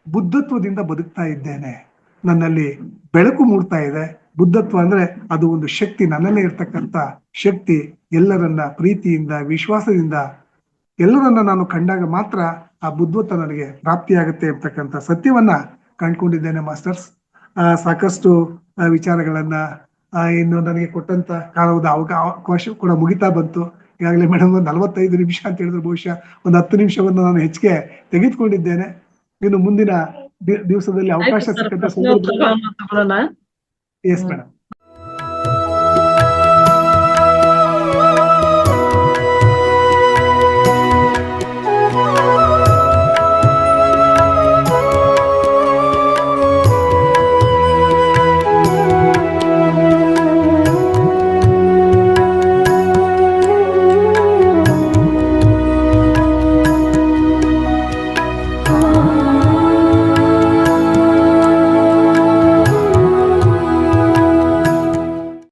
ಬುದ್ಧತ್ವದಿಂದ ಬದುಕ್ತಾ ಇದ್ದೇನೆ. ನನ್ನಲ್ಲಿ ಬೆಳಕು ಮೂಡ್ತಾ ಇದೆ. ಬುದ್ಧತ್ವ ಅಂದ್ರೆ ಅದು ಒಂದು ಶಕ್ತಿ, ನನ್ನಲ್ಲೇ ಇರ್ತಕ್ಕಂಥ ಶಕ್ತಿ. ಎಲ್ಲರನ್ನ ಪ್ರೀತಿಯಿಂದ, ವಿಶ್ವಾಸದಿಂದ ಎಲ್ಲರನ್ನ ನಾನು ಕಂಡಾಗ ಮಾತ್ರ ಆ ಬುದ್ಧತ್ವ ನನಗೆ ಪ್ರಾಪ್ತಿಯಾಗುತ್ತೆ ಅಂತಕ್ಕಂಥ ಸತ್ಯವನ್ನ ಕಂಡ್ಕೊಂಡಿದ್ದೇನೆ ಮಾಸ್ಟರ್ಸ್. ಸಾಕಷ್ಟು ವಿಚಾರಗಳನ್ನ ಇನ್ನು ನನಗೆ ಕೊಟ್ಟಂತ ಕಾಲದ ಅವಕಾಶ ಕೂಡ ಮುಗಿತಾ ಬಂತು. ಈಗಾಗಲೇ ಮೇಡಮ್ 45 ನಿಮಿಷ ಅಂತ ಹೇಳಿದ್ರೆ ಬಹುಶಃ ಒಂದು 10 ನಿಮಿಷವನ್ನು ನಾನು ಹೆಚ್ಚಿಗೆ ತೆಗೆದುಕೊಂಡಿದ್ದೇನೆ. ಇನ್ನು ಮುಂದಿನ ದಿವಸದಲ್ಲಿ ಅವಕಾಶ ಸಿಕ್ಕಂತ ಎಸ್ ಮೇಡಮ್.